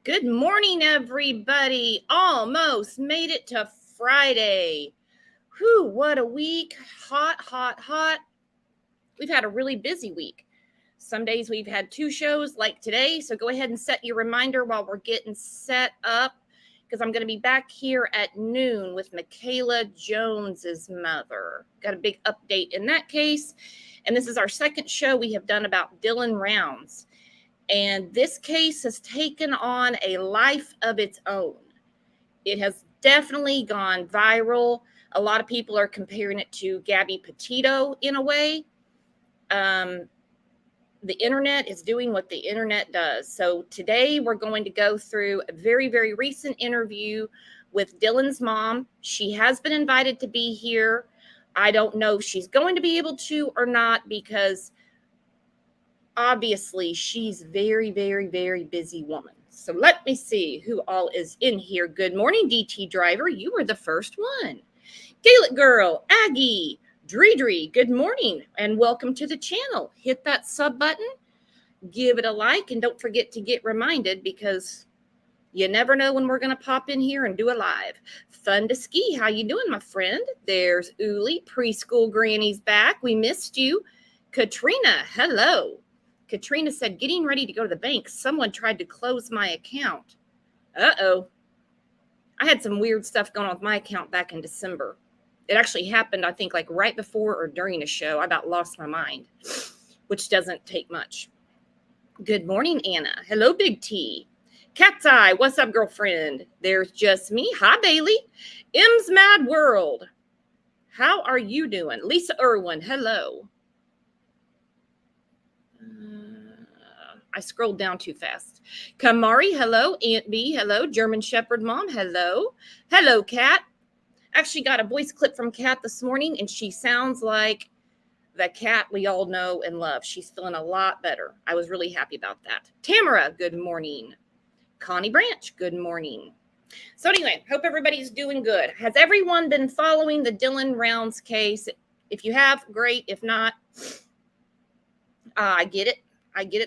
Good morning, everybody. Almost made it to Friday. Whew, what a week. Hot, hot, hot. We've had a really busy week. Some days we've had 2 shows like today, so go ahead and set your reminder while we're getting set up because I'm going to be back here at noon with Michaela Jones's mother. Got a big update in that case. And this is our second show we have done about Dylan Rounds. And this case has taken on a life of its own. It has definitely gone viral. A lot of people are comparing it to Gabby Petito in a way. The internet is doing what the internet does. So today we're going to go through a very, very recent interview with Dylan's mom. She has been invited to be here. I don't know if she's going to be able to or not because obviously, she's very, very, very busy woman. So let me see who all is in here. Good morning, DT Driver. You were the first one. Gaelic Girl, Aggie, Dredre, good morning and welcome to the channel. Hit that sub button, give it a like, and don't forget to get reminded because you never know when we're going to pop in here and do a live. Fun to ski. How you doing, my friend? There's Uli, preschool granny's back. We missed you. Katrina, hello. Katrina said, getting ready to go to the bank. Someone tried to close my account. Uh-oh. I had some weird stuff going on with my account back in December. It actually happened, I think, like right before or during a show. I about lost my mind, which doesn't take much. Good morning, Anna. Hello, Big T. Cat's Eye, what's up, girlfriend? There's just me. Hi, Bailey. M's Mad World. How are you doing? Lisa Irwin, hello. I scrolled down too fast. Kamari, hello. Aunt B, hello. German Shepherd Mom, hello. Hello, Kat. Actually got a voice clip from Kat this morning, and she sounds like the Kat we all know and love. She's feeling a lot better. I was really happy about that. Tamara, good morning. Connie Branch, good morning. So anyway, hope everybody's doing good. Has everyone been following the Dylan Rounds case? If you have, great. If not, I get it.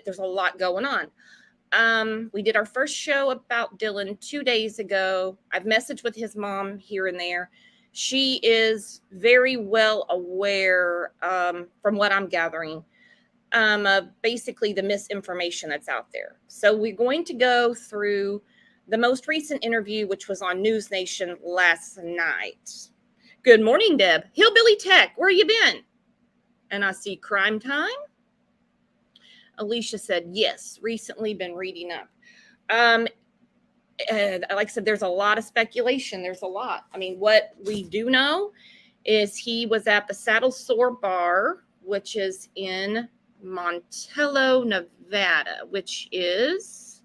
There's a lot going on. We did our first show about Dylan 2 days ago. I've messaged with his mom here and there. She is very well aware, from what I'm gathering, basically the misinformation that's out there. So we're going to go through the most recent interview, which was on NewsNation last night. Good morning, Deb. Hillbilly Tech, where you been? And I see Crime Time. Alicia said, yes, recently been reading up. And like I said, there's a lot of speculation. There's a lot. I mean, what we do know is he was at the Saddle Sore Bar, which is in Montello, Nevada, which is,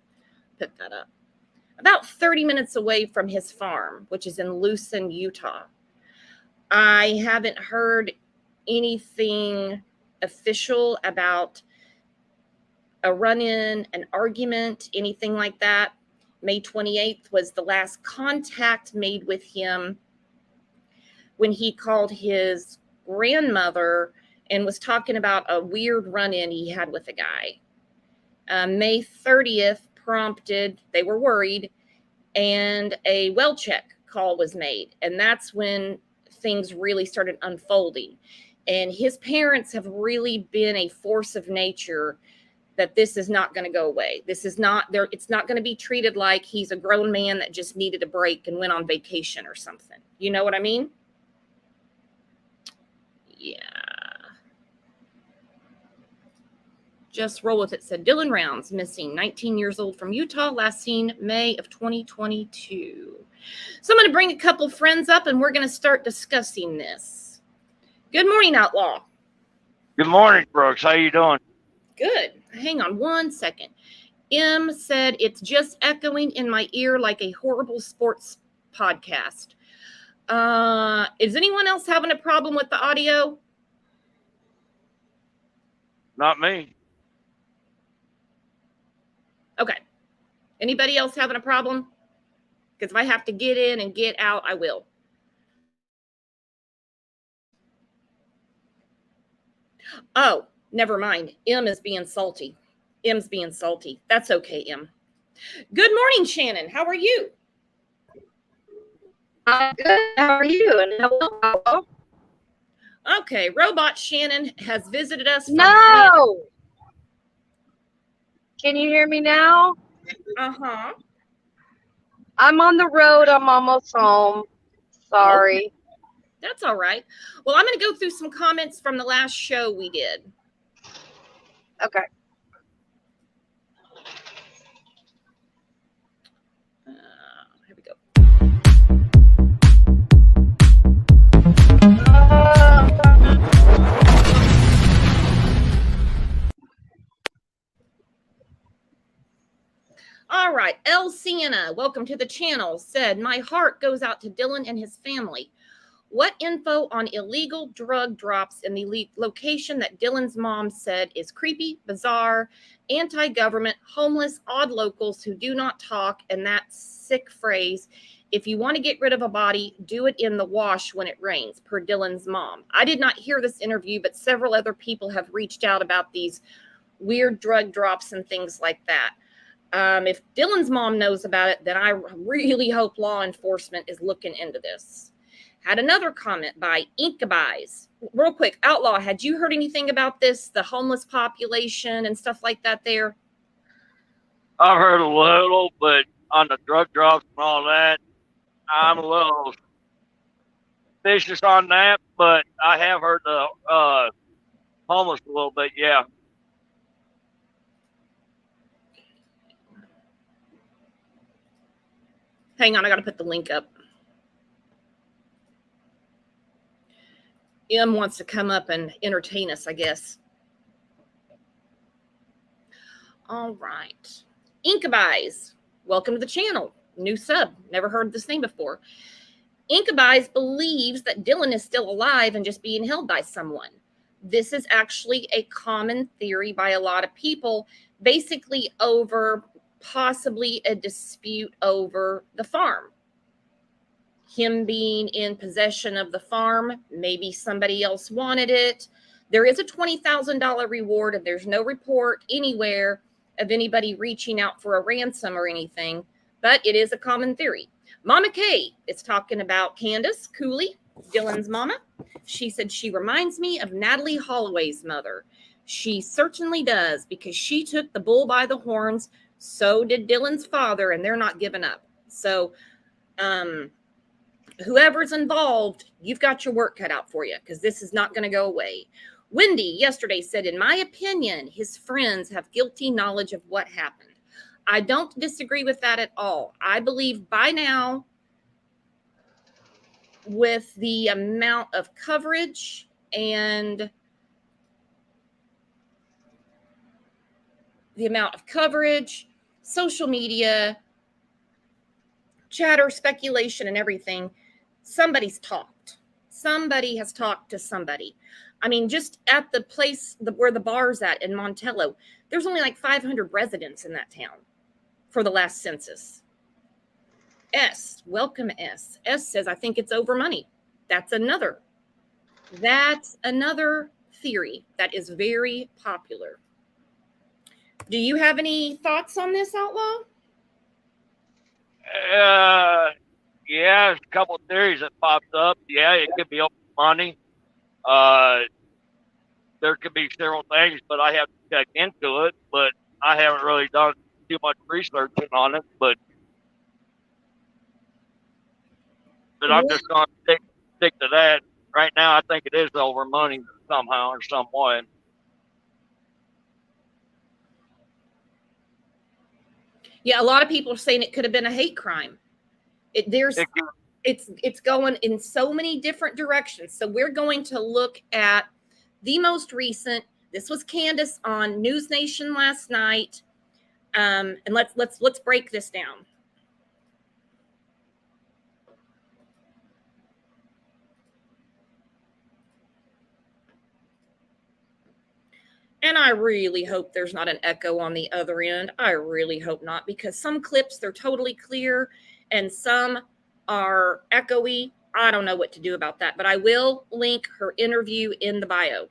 put that up, about 30 minutes away from his farm, which is in Lucin, Utah. I haven't heard anything official about a run-in, an argument, anything like that. May 28th was the last contact made with him when he called his grandmother and was talking about a weird run-in he had with a guy. May 30th prompted, they were worried, and a well check call was made. And that's when things really started unfolding. And his parents have really been a force of nature that this is not going to go away. This is not there. It's not going to be treated like he's a grown man that just needed a break and went on vacation or something. You know what I mean? Yeah. Just roll with it. Said Dylan Rounds, missing, 19 years old, from Utah, last seen May of 2022. So I'm going to bring a couple friends up and we're going to start discussing this. Good morning, Outlaw. Good morning, Brooks. How you doing? Good. Hang on one second. M said, it's just echoing in my ear like a horrible sports podcast. Is anyone else having a problem with the audio? Not me. Okay. Anybody else having a problem? Because if I have to get in and get out, I will. Oh, never mind. M is being salty. M's being salty. That's okay, M. Good morning, Shannon. How are you? I'm good. How are you? And hello. Okay, Robot Shannon has visited us. No. Can you hear me now? Uh-huh. I'm on the road. I'm almost home. Sorry. That's all right. Well, I'm going to go through some comments from the last show we did. Okay. Here we go. All right, El Sienna, welcome to the channel, said, my heart goes out to Dylan and his family. What info on illegal drug drops in the location that Dylan's mom said is creepy, bizarre, anti-government, homeless, odd locals who do not talk, and that sick phrase, if you want to get rid of a body, do it in the wash when it rains, per Dylan's mom. I did not hear this interview, but several other people have reached out about these weird drug drops and things like that. If Dylan's mom knows about it, then I really hope law enforcement is looking into this. Had another comment by Inkabuys. Real quick, Outlaw, had you heard anything about this, the homeless population and stuff like that there? I've heard a little, but on the drug drops and all that, I'm a little suspicious on that, but I have heard the homeless a little bit, yeah. Hang on, I got to put the link up. M wants to come up and entertain us, I guess. All right. Inkabuys, welcome to the channel. New sub. Never heard this name before. Inkabuys believes that Dylan is still alive and just being held by someone. This is actually a common theory by a lot of people, basically over possibly a dispute over the farm. Him being in possession of the farm, maybe somebody else wanted it. There is a $20,000 reward, and there's no report anywhere of anybody reaching out for a ransom or anything, but it is a common theory. Mama Kay is talking about Candace Cooley, Dylan's mama. She said she reminds me of Natalie Holloway's mother. She certainly does, because she took the bull by the horns. So did Dylan's father, and they're not giving up. So, whoever's involved, you've got your work cut out for you, because this is not going to go away. Wendy yesterday said, in my opinion, his friends have guilty knowledge of what happened. I don't disagree with that at all. I believe by now, with the amount of coverage and social media, chatter, speculation, and everything, somebody's talked. Somebody has talked to somebody. I mean, just at the place where the bar's at in Montello, there's only like 500 residents in that town for the last census. S, welcome S. S says, I think it's over money. That's another theory that is very popular. Do you have any thoughts on this, Outlaw? Yeah, there's a couple of theories that popped up. Yeah, it could be open money. There could be several things, but I have to check into it. But I haven't really done too much research on it. But I'm just going to stick to that. Right now, I think it is over money somehow or some way. Yeah, a lot of people are saying it could have been a hate crime. It's going in so many different directions. So we're going to look at the most recent. This was Candace on NewsNation last night, and let's break this down. And I really hope there's not an echo on the other end. I really hope not, because some clips, they're totally clear and some are echoey. I don't know what to do about that, but I will link her interview in the bio.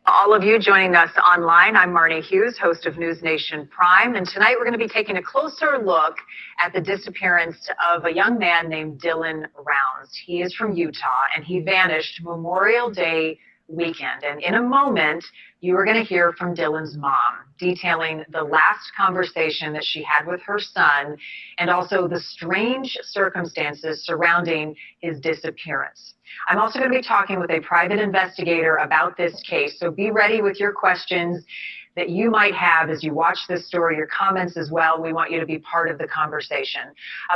All of you joining us online, I'm Marnie Hughes, host of NewsNation Prime, and tonight we're going to be taking a closer look at the disappearance of a young man named Dylan Rounds. He is from Utah, and he vanished Memorial Day weekend. And in a moment, you are going to hear from Dylan's mom, detailing the last conversation that she had with her son, and also the strange circumstances surrounding his disappearance. I'm also going to be talking with a private investigator about this case, so be ready with your questions that you might have as you watch this story, your comments as well. We want you to be part of the conversation.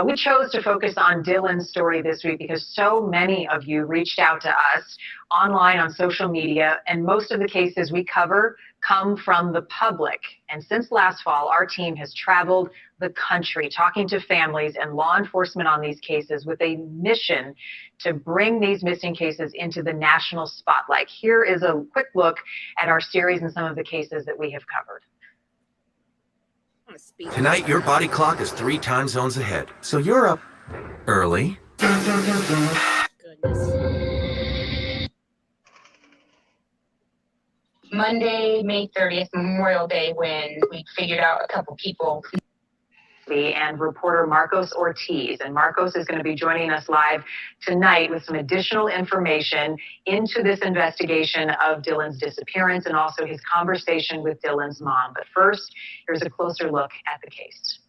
We chose to focus on Dylan's story this week because so many of you reached out to us online on social media, and most of the cases we cover come from the public. And since last fall, our team has traveled the country talking to families and law enforcement on these cases with a mission to bring these missing cases into the national spotlight. Here is a quick look at our series and some of the cases that we have covered. Tonight, your body clock is 3 time zones ahead, so you're up early. Goodness. Monday, May 30th, Memorial Day, when we figured out a couple people. And reporter Marcos Ortiz. And Marcos is going to be joining us live tonight with some additional information into this investigation of Dylan's disappearance and also his conversation with Dylan's mom. But first, here's a closer look at the case.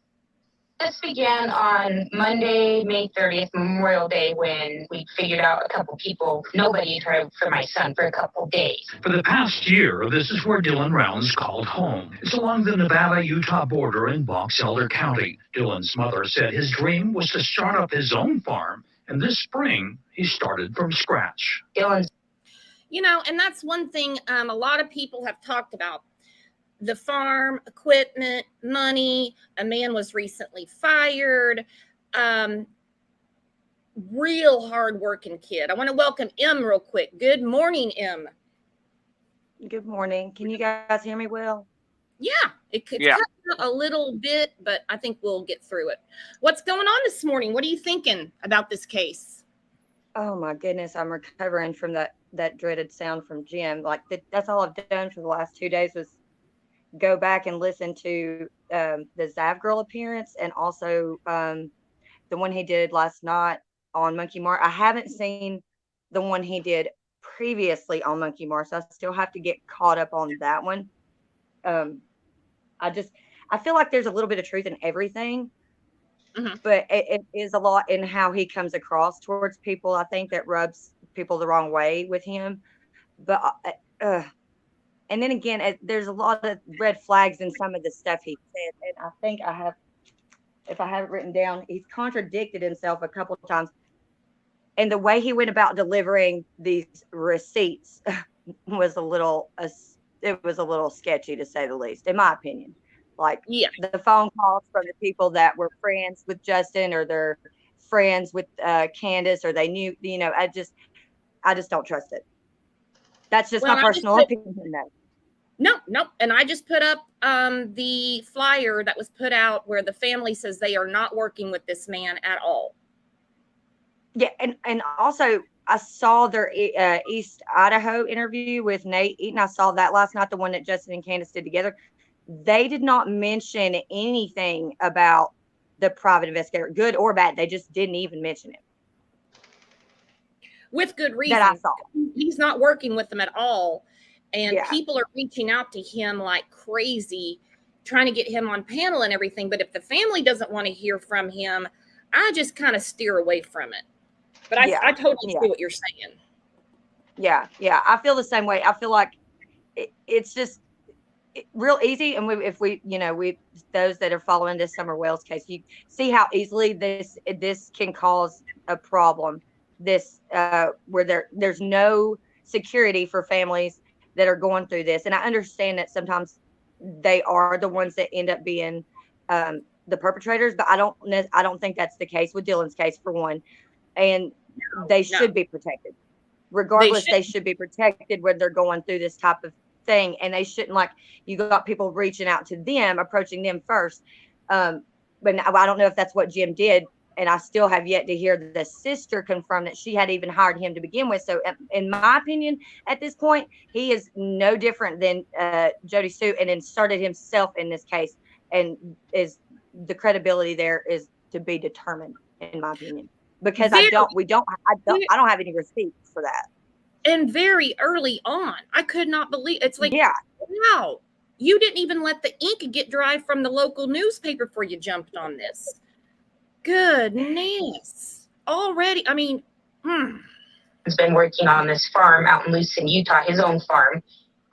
This began on Monday, May 30th, Memorial Day, when we figured out a couple people. Nobody had heard from my son for a couple days. For the past year, this is where Dylan Rounds called home. It's along the Nevada-Utah border in Box Elder County. Dylan's mother said his dream was to start up his own farm, and this spring, he started from scratch. Dylan's, And that's one thing a lot of people have talked about. The farm, equipment, money. A man was recently fired. Real hard-working kid. I want to welcome M real quick. Good morning, M. Good morning. Can you guys hear me well? Yeah, it's Yeah. cut out a little bit, but I think we'll get through it. What's going on this morning? What are you thinking about this case? Oh my goodness, I'm recovering from that dreaded sound from Jim. Like that's all I've done for the last 2 days was go back and listen to the Zav Girl appearance and also the one he did last night on Monkey Mart. I haven't seen the one he did previously on Monkey Mart, so I still have to get caught up on that one. I feel like there's a little bit of truth in everything, but it is a lot in how he comes across towards people. I think that rubs people the wrong way with him, but and then again, there's a lot of red flags in some of the stuff he said. And I think if I have it written down, he's contradicted himself a couple of times. And the way he went about delivering these receipts was a little sketchy, to say the least, in my opinion. Like the phone calls from the people that were friends with Justin or they're friends with Candace or they knew, I just don't trust it. That's just my personal opinion. No. And I just put up the flyer that was put out where the family says they are not working with this man at all. Yeah, and also I saw their East Idaho interview with Nate Eaton. I saw that last night, the one that Justin and Candace did together. They did not mention anything about the private investigator, good or bad. They just didn't even mention it. With good reason. That I saw. He's not working with them at all. And people are reaching out to him like crazy, trying to get him on panel and everything. But if the family doesn't want to hear from him, I just kind of steer away from it. But I totally see what you're saying. Yeah. I feel the same way. I feel like it's just real easy. And if we those that are following this Summer Wells case, you see how easily this can cause a problem. This where there's no security for families that are going through this. And I understand that sometimes they are the ones that end up being the perpetrators, but I don't think that's the case with Dylan's case, for one. And they should be protected. Regardless, they should be protected when they're going through this type of thing. And they shouldn't, like, you got people reaching out to them, approaching them first. But I don't know if that's what Jim did And I still have yet to hear the sister confirm that she had even hired him to begin with. So in my opinion, at this point, he is no different than Jody Sue, and inserted himself in this case, and is the credibility there is to be determined, in my opinion, because I don't have any receipts for that. And very early on, I could not believe it's like, yeah, wow, you didn't even let the ink get dry from the local newspaper before you jumped on this. Goodness. Already, I mean, He's been working on this farm out in Lucin, Utah, his own farm,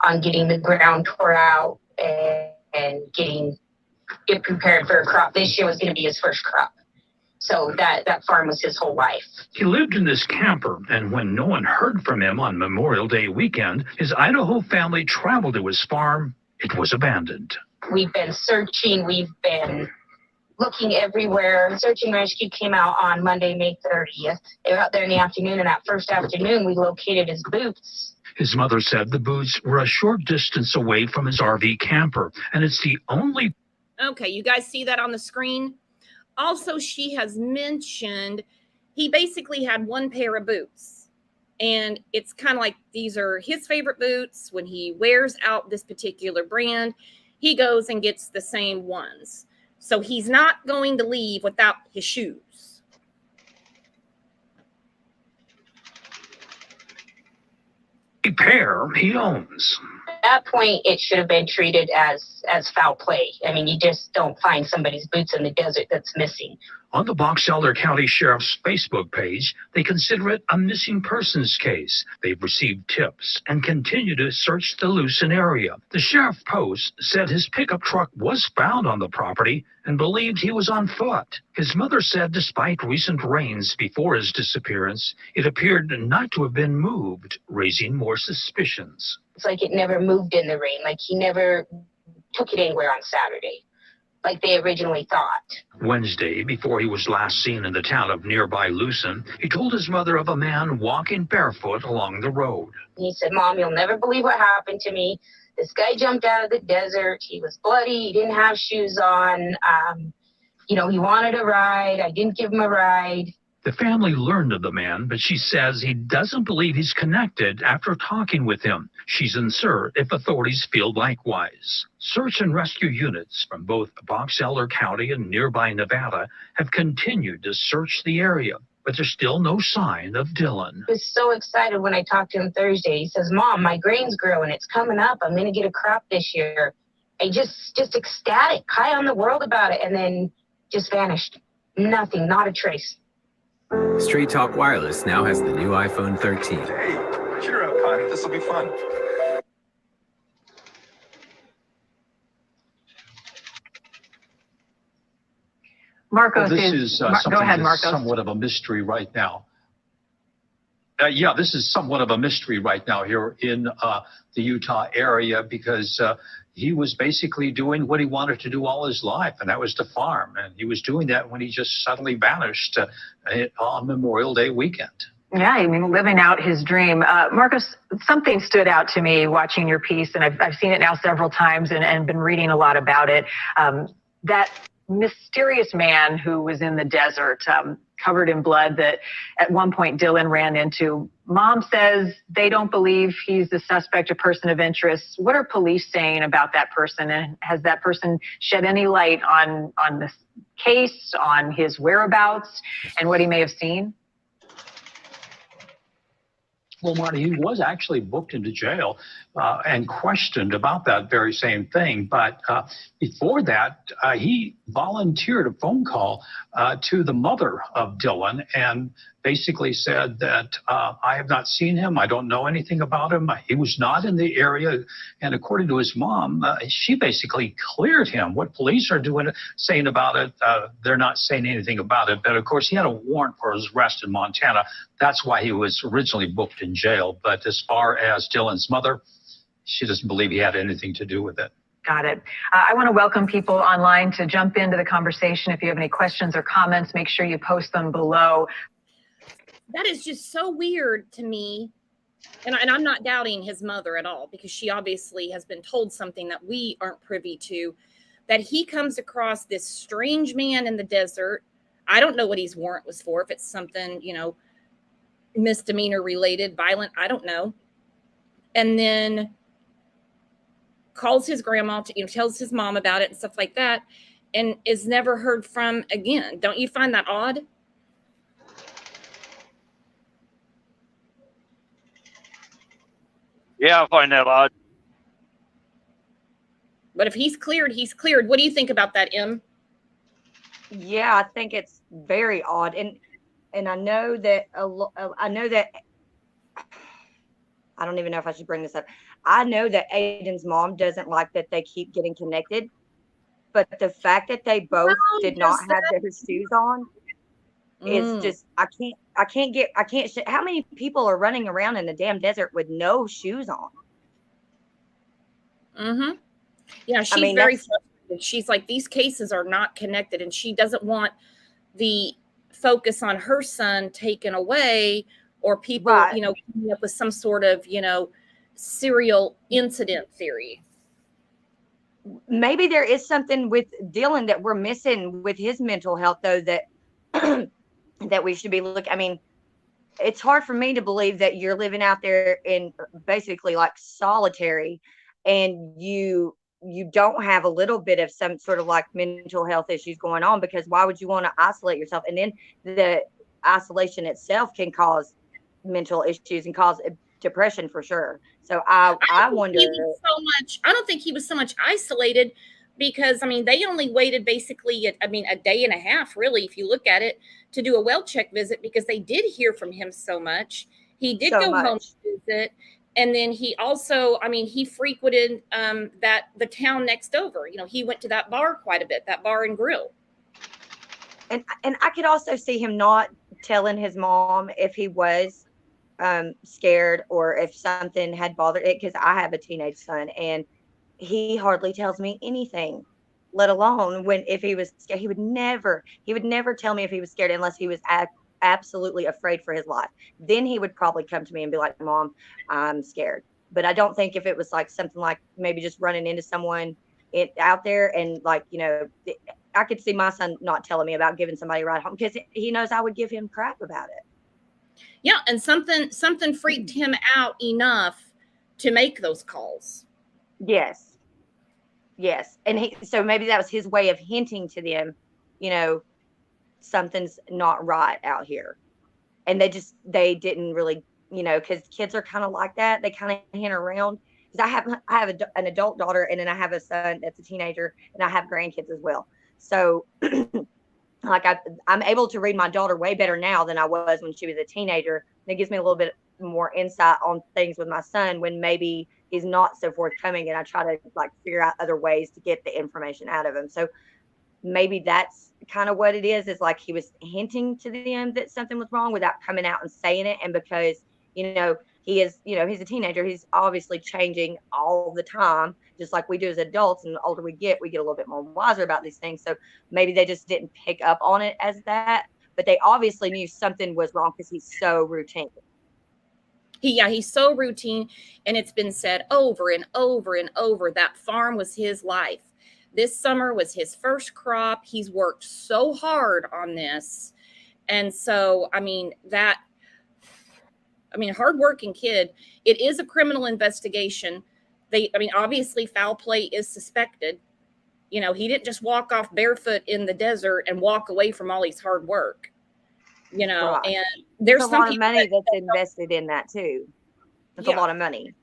on getting the ground tore out and getting it prepared for a crop. This year was going to be his first crop. So that farm was his whole life. He lived in this camper, and when no one heard from him on Memorial Day weekend, his Idaho family traveled to his farm. It was abandoned. We've been searching. We've been looking everywhere. Search and rescue came out on Monday, May 30th. They were out there in the afternoon, and that first afternoon, we located his boots. His mother said the boots were a short distance away from his RV camper, and it's the only... Okay, you guys see that on the screen? Also, she has mentioned he basically had one pair of boots. And it's kind of like these are his favorite boots. When he wears out this particular brand, he goes and gets the same ones. So he's not going to leave without his shoes. A pair he owns. At that point, it should have been treated as foul play. I mean, you just don't find somebody's boots in the desert that's missing. On the Box Elder County Sheriff's Facebook page, they consider it a missing persons case. They've received tips and continue to search the Lucin area. The sheriff post said his pickup truck was found on the property and believed he was on foot. His mother said despite recent rains before his disappearance, it appeared not to have been moved, raising more suspicions. It's like it never moved in the rain. Like he never took it anywhere on Saturday, like they originally thought. Wednesday, before he was last seen in the town of nearby Lucin, he told his mother of a man walking barefoot along the road. He said, "Mom, you'll never believe what happened to me. This guy jumped out of the desert. He was bloody. He didn't have shoes on. He wanted a ride. I didn't give him a ride." The family learned of the man, but she says he doesn't believe he's connected after talking with him. She's unsure if authorities feel likewise. Search and rescue units from both Box Elder County and nearby Nevada have continued to search the area, but there's still no sign of Dylan. I was so excited when I talked to him Thursday. He says, "Mom, my grain's growing. It's coming up. I'm going to get a crop this year." I just ecstatic, high on the world about it, and then just vanished. Nothing, not a trace. Straight Talk Wireless now has the new iPhone 13. Hey, cheer up, hon. This will be fun. Marcos this is go something ahead, that's Marcos. somewhat of a mystery right now. This is somewhat of a mystery right now here in the Utah area because he was basically doing what he wanted to do all his life, and that was to farm. And he was doing that when he just suddenly vanished on Memorial Day weekend. Yeah, I mean, living out his dream. Marcos, something stood out to me watching your piece, and I've seen it now several times and been reading a lot about it. That mysterious man who was in the desert, covered in blood, that at one point Dylan ran into. Mom says they don't believe he's the suspect, a person of interest. What are police saying about that person? And has that person shed any light on this case, on his whereabouts, and what he may have seen? Well, Marty, he was actually booked into jail and questioned about that very same thing. But before that, he volunteered a phone call to the mother of Dylan and basically said that I have not seen him. I don't know anything about him. He was not in the area. And according to his mom, she basically cleared him. What police are saying about it, they're not saying anything about it. But of course, he had a warrant for his arrest in Montana. That's why he was originally booked in jail. But as far as Dylan's mother, she doesn't believe he had anything to do with it. Got it. I want to welcome people online to jump into the conversation. If you have any questions or comments, make sure you post them below. That is just so weird to me. And I'm not doubting his mother at all, because she obviously has been told something that we aren't privy to, that he comes across this strange man in the desert. I don't know what his warrant was for. If it's something, misdemeanor related, violent, I don't know. And then calls his grandma, tells his mom about it and stuff like that, and is never heard from again. Don't you find that odd? Yeah, I find that odd. But if he's cleared, he's cleared. What do you think about that, Em? Yeah, I think it's very odd, and I know that I don't even know if I should bring this up. I know that Aiden's mom doesn't like that they keep getting connected, but the fact that they both did not have their shoes on is just I can't. How many people are running around in the damn desert with no shoes on? Mm-hmm. Yeah, she's very frustrated. She's like, these cases are not connected, and she doesn't want the focus on her son taken away, or people, coming up with some sort of, serial incident theory. Maybe there is something with Dylan that we're missing with his mental health, though, that that we should be looking. I mean, it's hard for me to believe that you're living out there in basically like solitary, and you don't have a little bit of some sort of like mental health issues going on, because why would you want to isolate yourself? And then the isolation itself can cause mental issues and cause depression for sure. So I wonder. I don't think he was so much isolated, because they only waited basically a day and a half, really, if you look at it, to do a well check visit, because they did hear from him so much. He did go home to visit. And then he also, he frequented the town next over. He went to that bar quite a bit, that bar and grill. And I could also see him not telling his mom if he was scared or if something had bothered it, because I have a teenage son and he hardly tells me anything, let alone if he was scared. He would never tell me if he was scared unless he was absolutely afraid for his life. Then he would probably come to me and be like, Mom, I'm scared. But I don't think if it was like something like maybe just running into someone out there, and like, I could see my son not telling me about giving somebody a ride home, because he knows I would give him crap about it. Yeah, and something freaked him out enough to make those calls. Yes. And so maybe that was his way of hinting to them, something's not right out here. And they didn't really, because kids are kind of like that. They kind of hint around. Because I have an adult daughter, and then I have a son that's a teenager, and I have grandkids as well. So like I'm able to read my daughter way better now than I was when she was a teenager. And it gives me a little bit more insight on things with my son when maybe he's not so forthcoming, and I try to like figure out other ways to get the information out of him. So maybe that's kind of what it is like he was hinting to them that something was wrong without coming out and saying it. And because, he is, he's a teenager, he's obviously changing all the time, just like we do as adults. And the older we get a little bit more wiser about these things. So maybe they just didn't pick up on it as that, but they obviously knew something was wrong because he's so routine. He's so routine. And it's been said over and over and over, that farm was his life. This summer was his first crop. He's worked so hard on this. And so, hardworking kid. It is a criminal investigation. Obviously foul play is suspected. He didn't just walk off barefoot in the desert and walk away from all his hard work. Right. And there's a lot of money that's invested in that too. It's a lot of money.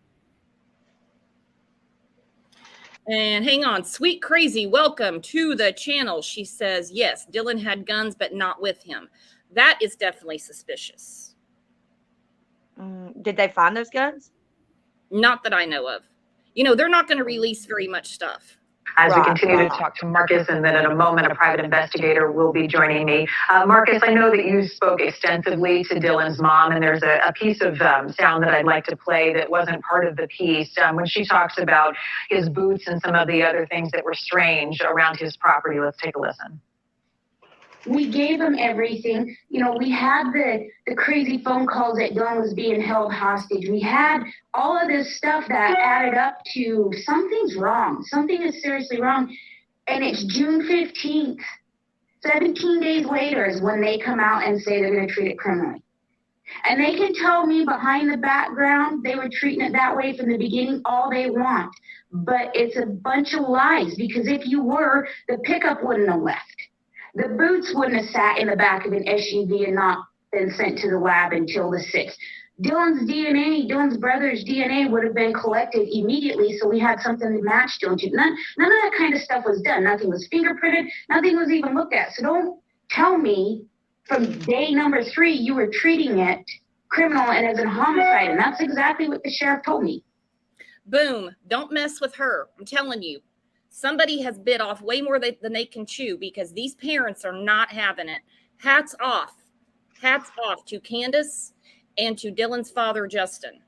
And hang on, Sweet Crazy, welcome to the channel. She says, yes, Dylan had guns, but not with him. That is definitely suspicious. Did they find those guns? Not that I know of. They're not going to release very much stuff. As we continue to talk to Marcus, and then in a moment, a private investigator will be joining me. Marcus, I know that you spoke extensively to Dylan's mom, and there's a piece of sound that I'd like to play that wasn't part of the piece. When she talks about his boots and some of the other things that were strange around his property. Let's take a listen. We gave him everything. We had the crazy phone calls that Dylan was being held hostage. We had all of this stuff that added up to something's wrong. Something is seriously wrong. And it's June 15th. 17 days later is when they come out and say they're going to treat it criminally. And they can tell me behind the background they were treating it that way from the beginning all they want. But it's a bunch of lies, because if you were, the pickup wouldn't have left. The boots wouldn't have sat in the back of an SUV and not been sent to the lab until the 6th. Dylan's brother's DNA would have been collected immediately, so we had something to match Dylan to. None of that kind of stuff was done. Nothing was fingerprinted. Nothing was even looked at. So don't tell me from day number 3 you were treating it criminal and as a homicide, and that's exactly what the sheriff told me. Boom. Don't mess with her. I'm telling you. Somebody has bit off way more than they can chew, because these parents are not having it. Hats off. Hats off to Candace and to Dylan's father, Justin.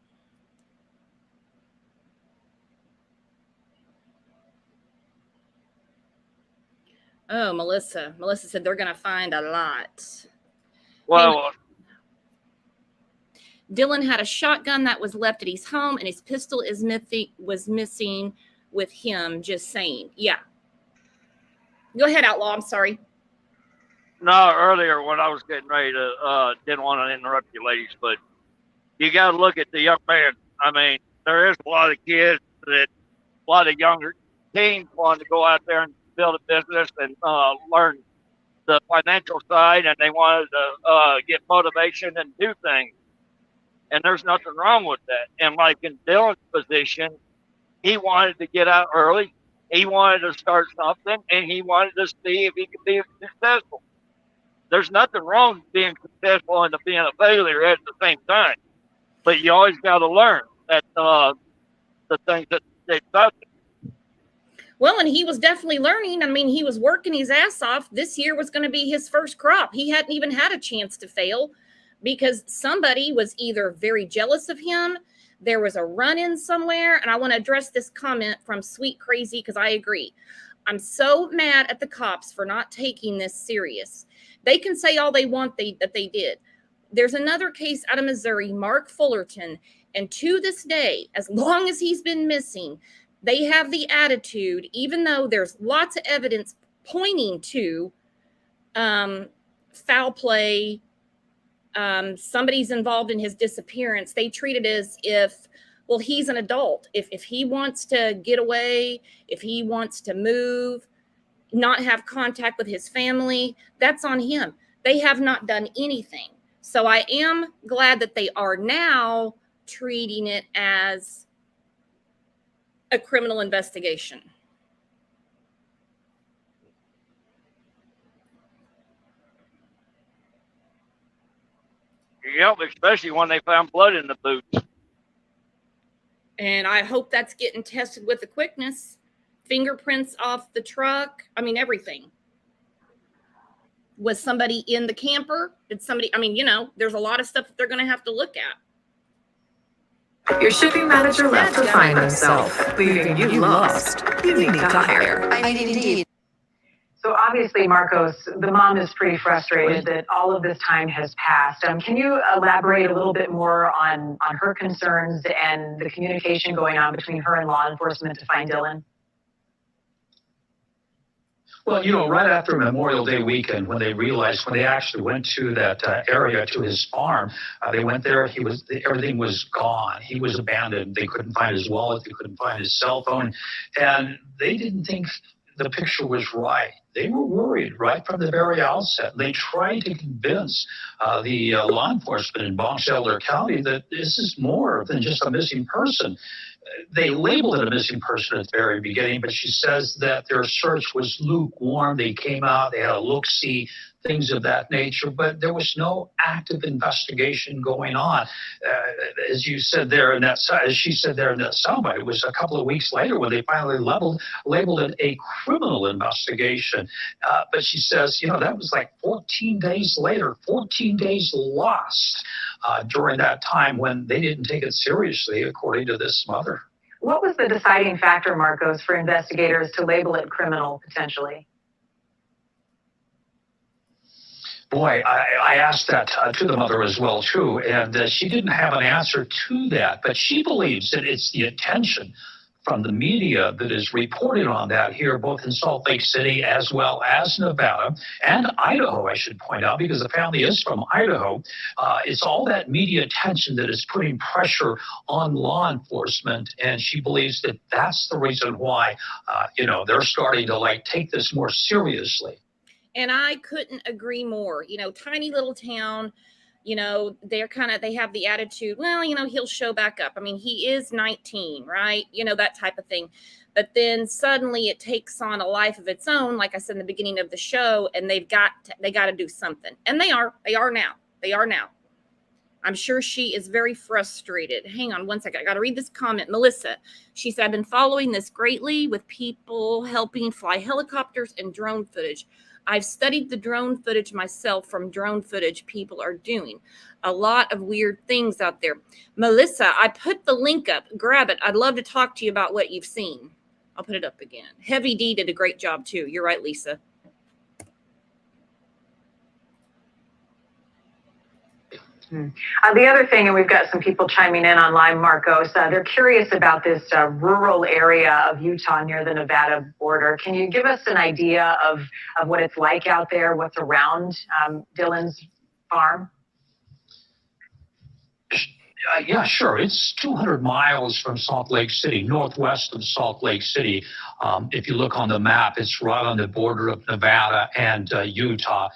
Oh, Melissa. Melissa said they're going to find a lot. Well, Dylan had a shotgun that was left at his home, and his pistol was missing with him. Just saying. Yeah. Go ahead, Outlaw. I'm sorry. no, earlier when I was getting ready to, didn't want to interrupt you ladies, but you got to look at the young man. I mean, there is a lot of kids a lot of younger teens want to go out there and build a business and learn the financial side, and they wanted to get motivation and do things. And there's nothing wrong with that. And like in Dylan's position, he wanted to get out early. He wanted to start something, and he wanted to see if he could be successful. There's nothing wrong with being successful and being a failure at the same time. But you always got to learn that the things that they taught you. Well, and he was definitely learning. I mean, he was working his ass off. This year was going to be his first crop. He hadn't even had a chance to fail because somebody was either very jealous of him, there was a run-in somewhere, and I want to address this comment from Sweet Crazy because I agree. I'm so mad at the cops for not taking this serious. They can say all they want that they did. There's another case out of Missouri, Mark Fullerton, and to this day, as long as he's been missing, they have the attitude, even though there's lots of evidence pointing to foul play, somebody's involved in his disappearance, they treat it as if, well, he's an adult. If he wants to get away, if he wants to move, not have contact with his family, that's on him. They have not done anything. So I am glad that they are now treating it as a criminal investigation. Yep, especially when they found blood in the boots. And I hope that's getting tested with the quickness. Fingerprints off the truck. I mean, everything. Was somebody in the camper? Did somebody, I mean, you know, there's a lot of stuff that they're going to have to look at. Your shipping manager left to find himself, leaving you lost. You need to hire. I need Indeed. So obviously, Marcos, the mom is pretty frustrated that all of this time has passed. Can you elaborate a little bit more on her concerns and the communication going on between her and law enforcement to find Dylan? Well, you know, right after Memorial Day weekend, when they actually went to that area, to his farm, they went there. Everything was gone. He was abandoned. They couldn't find his wallet. They couldn't find his cell phone, and they didn't think the picture was right. They were worried right from the very outset. They tried to convince the law enforcement in Box Elder County that this is more than just a missing person. They labeled it a missing person at the very beginning, but she says that their search was lukewarm. They came out, they had a look-see, things of that nature, but there was no active investigation going on. As you said there in that, as she said there in that soundbite, it was a couple of weeks later when they finally labeled it a criminal investigation. But she says, you know, that was like 14 days later, 14 days lost during that time when they didn't take it seriously, according to this mother. What was the deciding factor, Marcos, for investigators to label it criminal potentially? Boy, I asked that to the mother as well, too, and she didn't have an answer to that, but she believes that it's the attention from the media that is reported on that here, both in Salt Lake City as well as Nevada and Idaho, I should point out, because the family is from Idaho. It's all that media attention that is putting pressure on law enforcement, and she believes that that's the reason why, they're starting to take this more seriously. And I couldn't agree more. Tiny little town, they have the attitude, well, he'll show back up. I mean, he is 19, right? That type of thing. But then suddenly it takes on a life of its own, like I said in the beginning of the show, and they got to do something. And they are now. I'm sure she is very frustrated. Hang on one second. I got to read this comment. Melissa, she said, I've been following this greatly with people helping fly helicopters and drone footage. I've studied the drone footage myself from drone footage people are doing. A lot of weird things out there. Melissa, I put the link up. Grab it. I'd love to talk to you about what you've seen. I'll put it up again. Heavy D did a great job too. You're right, Lisa. The other thing, and we've got some people chiming in online, Marcos, they're curious about this rural area of Utah near the Nevada border. Can you give us an idea of what it's like out there, what's around Dylan's farm? Yeah, sure. It's 200 miles from Salt Lake City, northwest of Salt Lake City. If you look on the map, it's right on the border of Nevada and Utah,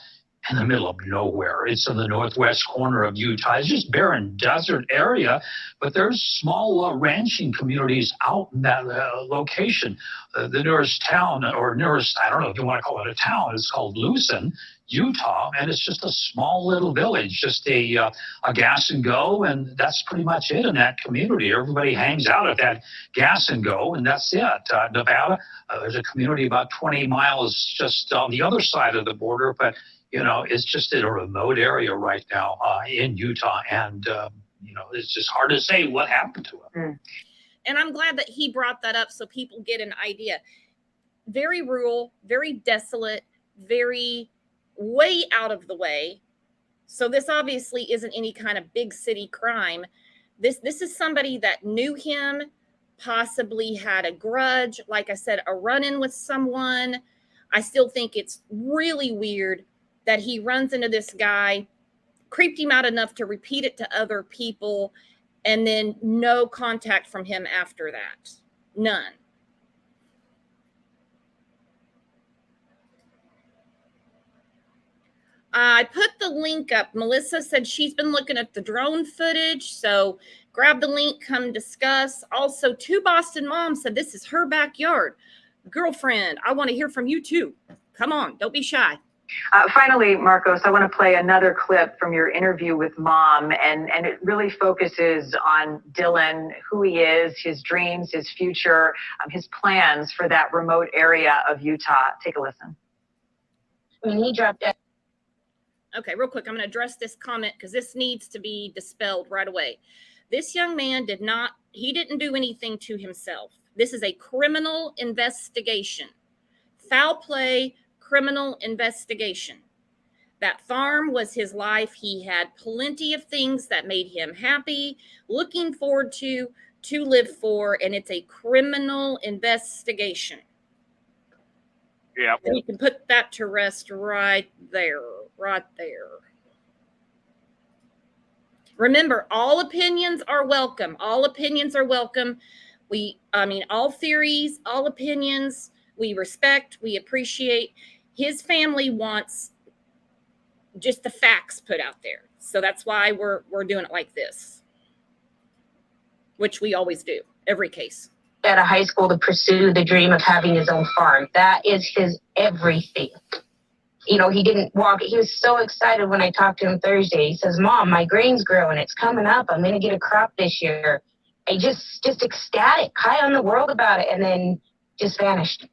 in the middle of nowhere. It's in the northwest corner of Utah. It's just barren desert area, but there's small ranching communities out in that location. The nearest town, or nearest, I don't know if you want to call it a town, it's called Lucin, Utah, and it's just a small little village, just a gas and go, and that's pretty much it in that community. Everybody hangs out at that gas and go, and that's it. Nevada, there's a community about 20 miles just on the other side of the border, but it's just in a remote area right now in Utah, and it's just hard to say what happened to him. And I'm glad that he brought that up so people get an idea. Very rural, very desolate, very way out of the way. So this obviously isn't any kind of big city crime. This is somebody that knew him, possibly had a grudge, like I said, a run-in with someone. I still think it's really weird that he runs into this guy, creeped him out enough to repeat it to other people, and then no contact from him after that. None. I put the link up. Melissa said she's been looking at the drone footage, so grab the link, come discuss. Also, Two Boston Moms said this is her backyard. Girlfriend, I want to hear from you too. Come on, don't be shy. Finally, Marcos, I want to play another clip from your interview with Mom, and it really focuses on Dylan, who he is, his dreams, his future, his plans for that remote area of Utah. Take a listen. I mean, he dropped out. Okay, real quick, I'm going to address this comment because this needs to be dispelled right away. This young man didn't do anything to himself. This is a criminal investigation. Foul play, criminal investigation. That farm was his life. He had plenty of things that made him happy, looking forward to live for, and it's a criminal investigation. Yeah. And you can put that to rest right there. Remember, all opinions are welcome. All opinions are welcome. All theories, all opinions, we respect, we appreciate. His family wants just the facts put out there. So that's why we're doing it like this, which we always do, every case. At a high school to pursue the dream of having his own farm. That is his everything. He didn't walk. He was so excited when I talked to him Thursday. He says, Mom, my grain's growing. It's coming up. I'm going to get a crop this year. I just ecstatic, high on the world about it, and then just vanished.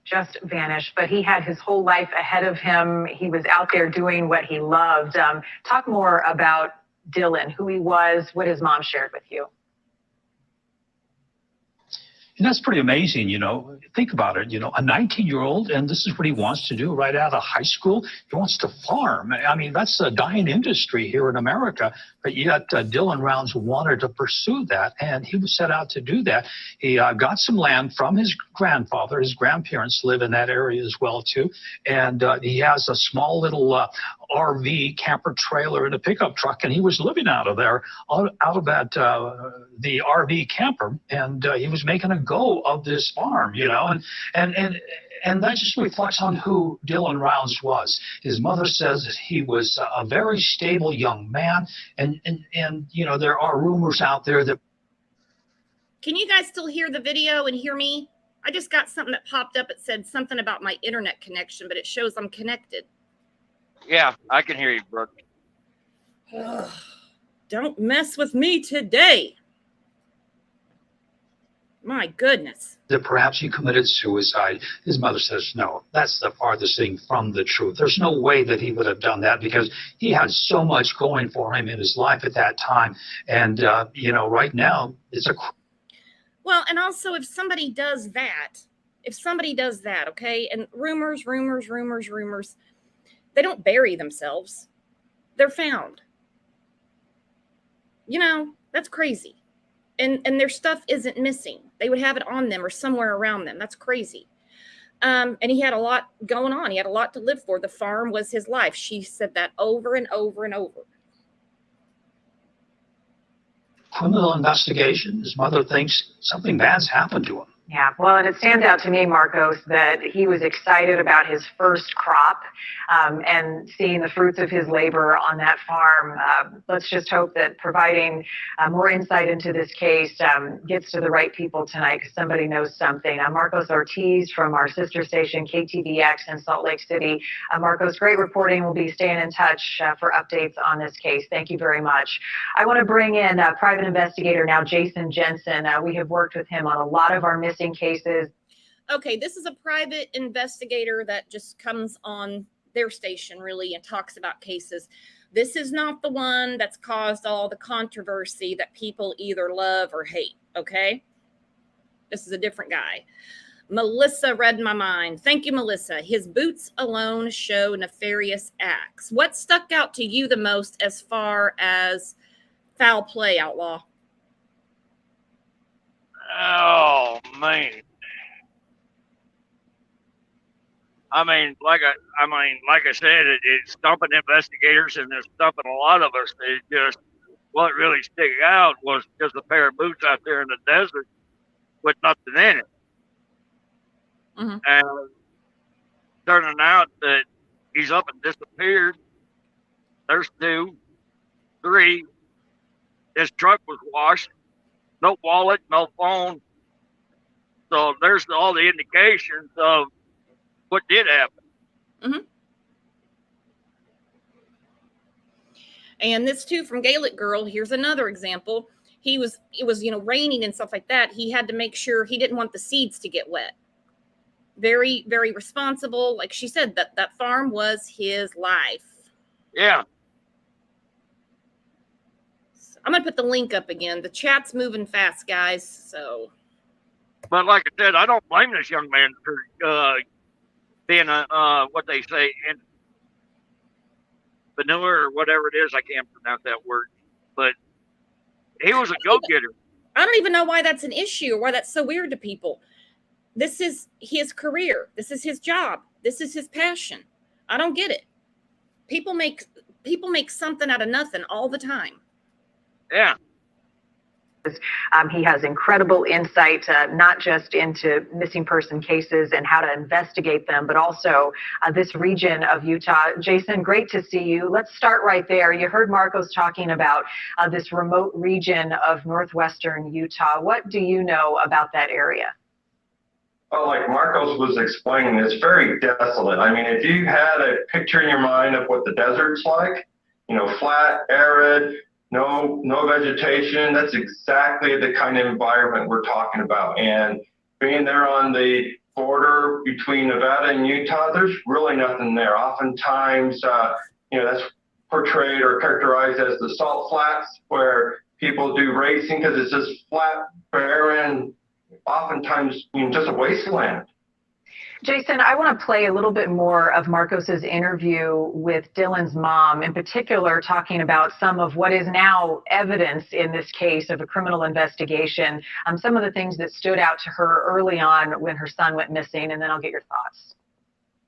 Just vanished, but he had his whole life ahead of him. He was out there doing what he loved. Talk more about Dylan, who he was, what his mom shared with you. And that's pretty amazing, think about it, a 19-year-old, and this is what he wants to do right out of high school. He wants to farm. I mean, that's a dying industry here in America, but yet Dylan Rounds wanted to pursue that, and he was set out to do that. He got some land from his grandfather. His grandparents live in that area as well, too, and he has a small little RV camper trailer and a pickup truck, and he was living out of there, out of that the RV camper, and he was making a go of this farm, and that just reflects on who Dylan Rounds was. His mother says that he was a very stable young man, and there are rumors out there that. Can you guys still hear the video and hear me? I just got something that popped up. It said something about my internet connection, but it shows I'm connected. Yeah, I can hear you, Brooke. Ugh, don't mess with me today. My goodness. That perhaps he committed suicide. His mother says, no, that's the farthest thing from the truth. There's no way that he would have done that because he had so much going for him in his life at that time. And, right now, it's a... Well, and also if somebody does that, okay, and rumors, they don't bury themselves. They're found. That's crazy. And their stuff isn't missing. They would have it on them or somewhere around them. That's crazy. And he had a lot going on. He had a lot to live for. The farm was his life. She said that over and over and over. Criminal investigation. His mother thinks something bad's happened to him. Yeah, well, and it stands out to me, Marcos, that he was excited about his first crop and seeing the fruits of his labor on that farm. Let's just hope that providing more insight into this case gets to the right people tonight because somebody knows something. Marcos Ortiz from our sister station, KTVX in Salt Lake City. Marcos, great reporting. We'll be staying in touch for updates on this case. Thank you very much. I want to bring in private investigator now, Jason Jensen. We have worked with him on a lot of our missing cases. Okay, this is a private investigator that just comes on their station really and talks about cases. This is not the one that's caused all the controversy that people either love or hate, okay? This is a different guy. Melissa read my mind. Thank you, Melissa. His boots alone show nefarious acts. What stuck out to you the most as far as foul play, Outlaw? Oh, man. Like I said, it's stumping investigators and it's stumping a lot of us. It just, what really stuck out was just a pair of boots out there in the desert with nothing in it. Mm-hmm. And turning out that he's up and disappeared. There's 2, 3. His truck was washed. No wallet, no phone. So there's all the indications of what did happen. Mm-hmm. And this too from Gaelic Girl. Here's another example. It was raining and stuff like that. He had to make sure he didn't want the seeds to get wet. Very, very responsible. Like she said, that farm was his life. Yeah. I'm going to put the link up again. The chat's moving fast, guys. So, but like I said, I don't blame this young man for being what they say, in vanilla or whatever it is. I can't pronounce that word, but he was a go-getter. I don't even know why that's an issue or why that's so weird to people. This is his career. This is his job. This is his passion. I don't get it. People make something out of nothing all the time. Yeah. He has incredible insight, not just into missing person cases and how to investigate them, but also this region of Utah. Jason, great to see you. Let's start right there. You heard Marcos talking about this remote region of northwestern Utah. What do you know about that area? Well, like Marcos was explaining, it's very desolate. I mean, if you had a picture in your mind of what the desert's like, flat, arid, no vegetation, that's exactly the kind of environment we're talking about. And being there on the border between Nevada and Utah, there's really nothing there. Oftentimes, that's portrayed or characterized as the salt flats where people do racing because it's just flat, barren, oftentimes just a wasteland. Jason, I want to play a little bit more of Marcos's interview with Dylan's mom, in particular talking about some of what is now evidence in this case of a criminal investigation, some of the things that stood out to her early on when her son went missing, and then I'll get your thoughts.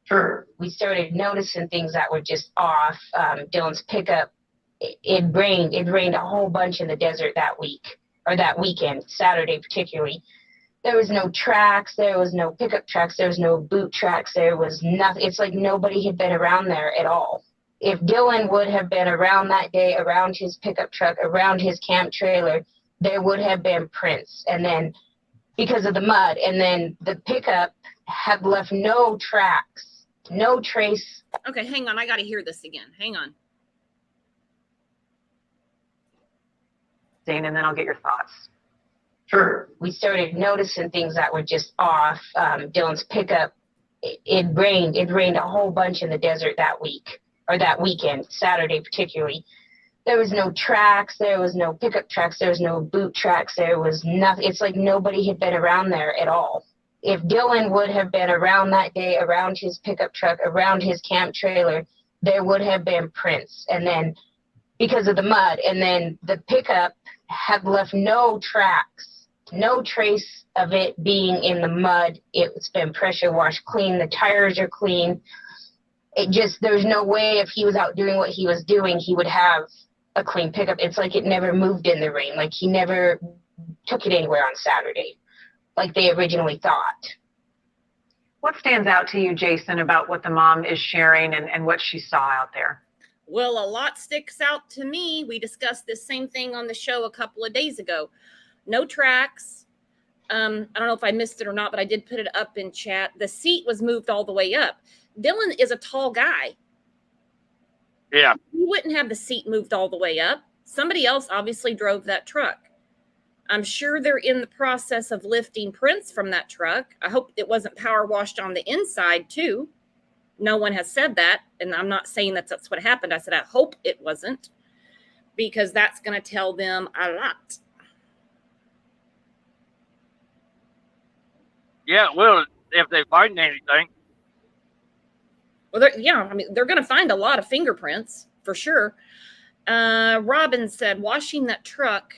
Sure. We started noticing things that were just off. Dylan's pickup, it rained a whole bunch in the desert that week, or that weekend, Saturday particularly. There was no tracks, there was no pickup tracks, there was no boot tracks, there was nothing. It's like nobody had been around there at all. If Dylan would have been around that day, around his pickup truck, around his camp trailer, there would have been prints. And then because of the mud, and then the pickup had left no tracks, no trace. Okay, hang on. I got to hear this again. Hang on. And then I'll get your thoughts. Sure. We started noticing things that were just off. Dylan's pickup, it rained a whole bunch in the desert that week, or that weekend, Saturday particularly. There was no tracks, there was no pickup tracks, there was no boot tracks, there was nothing. It's like nobody had been around there at all. If Dylan would have been around that day, around his pickup truck, around his camp trailer, there would have been prints. And then because of the mud, and then the pickup had left no tracks. No trace of it being in the mud. It's been pressure washed clean. The tires are clean. There's no way if he was out doing what he was doing, he would have a clean pickup. It's like it never moved in the rain. Like he never took it anywhere on Saturday, like they originally thought. What stands out to you, Jason, about what the mom is sharing and what she saw out there? Well, a lot sticks out to me. We discussed this same thing on the show a couple of days ago. No tracks. I don't know if I missed it or not, but I did put it up in chat. The seat was moved all the way up. Dylan is a tall guy. Yeah. He wouldn't have the seat moved all the way up. Somebody else obviously drove that truck. I'm sure they're in the process of lifting prints from that truck. I hope it wasn't power washed on the inside too. No one has said that, and I'm not saying that's what happened. I said I hope it wasn't, because that's going to tell them a lot. Yeah, well, if they find anything. Well, they're going to find a lot of fingerprints for sure. Robin said, washing that truck,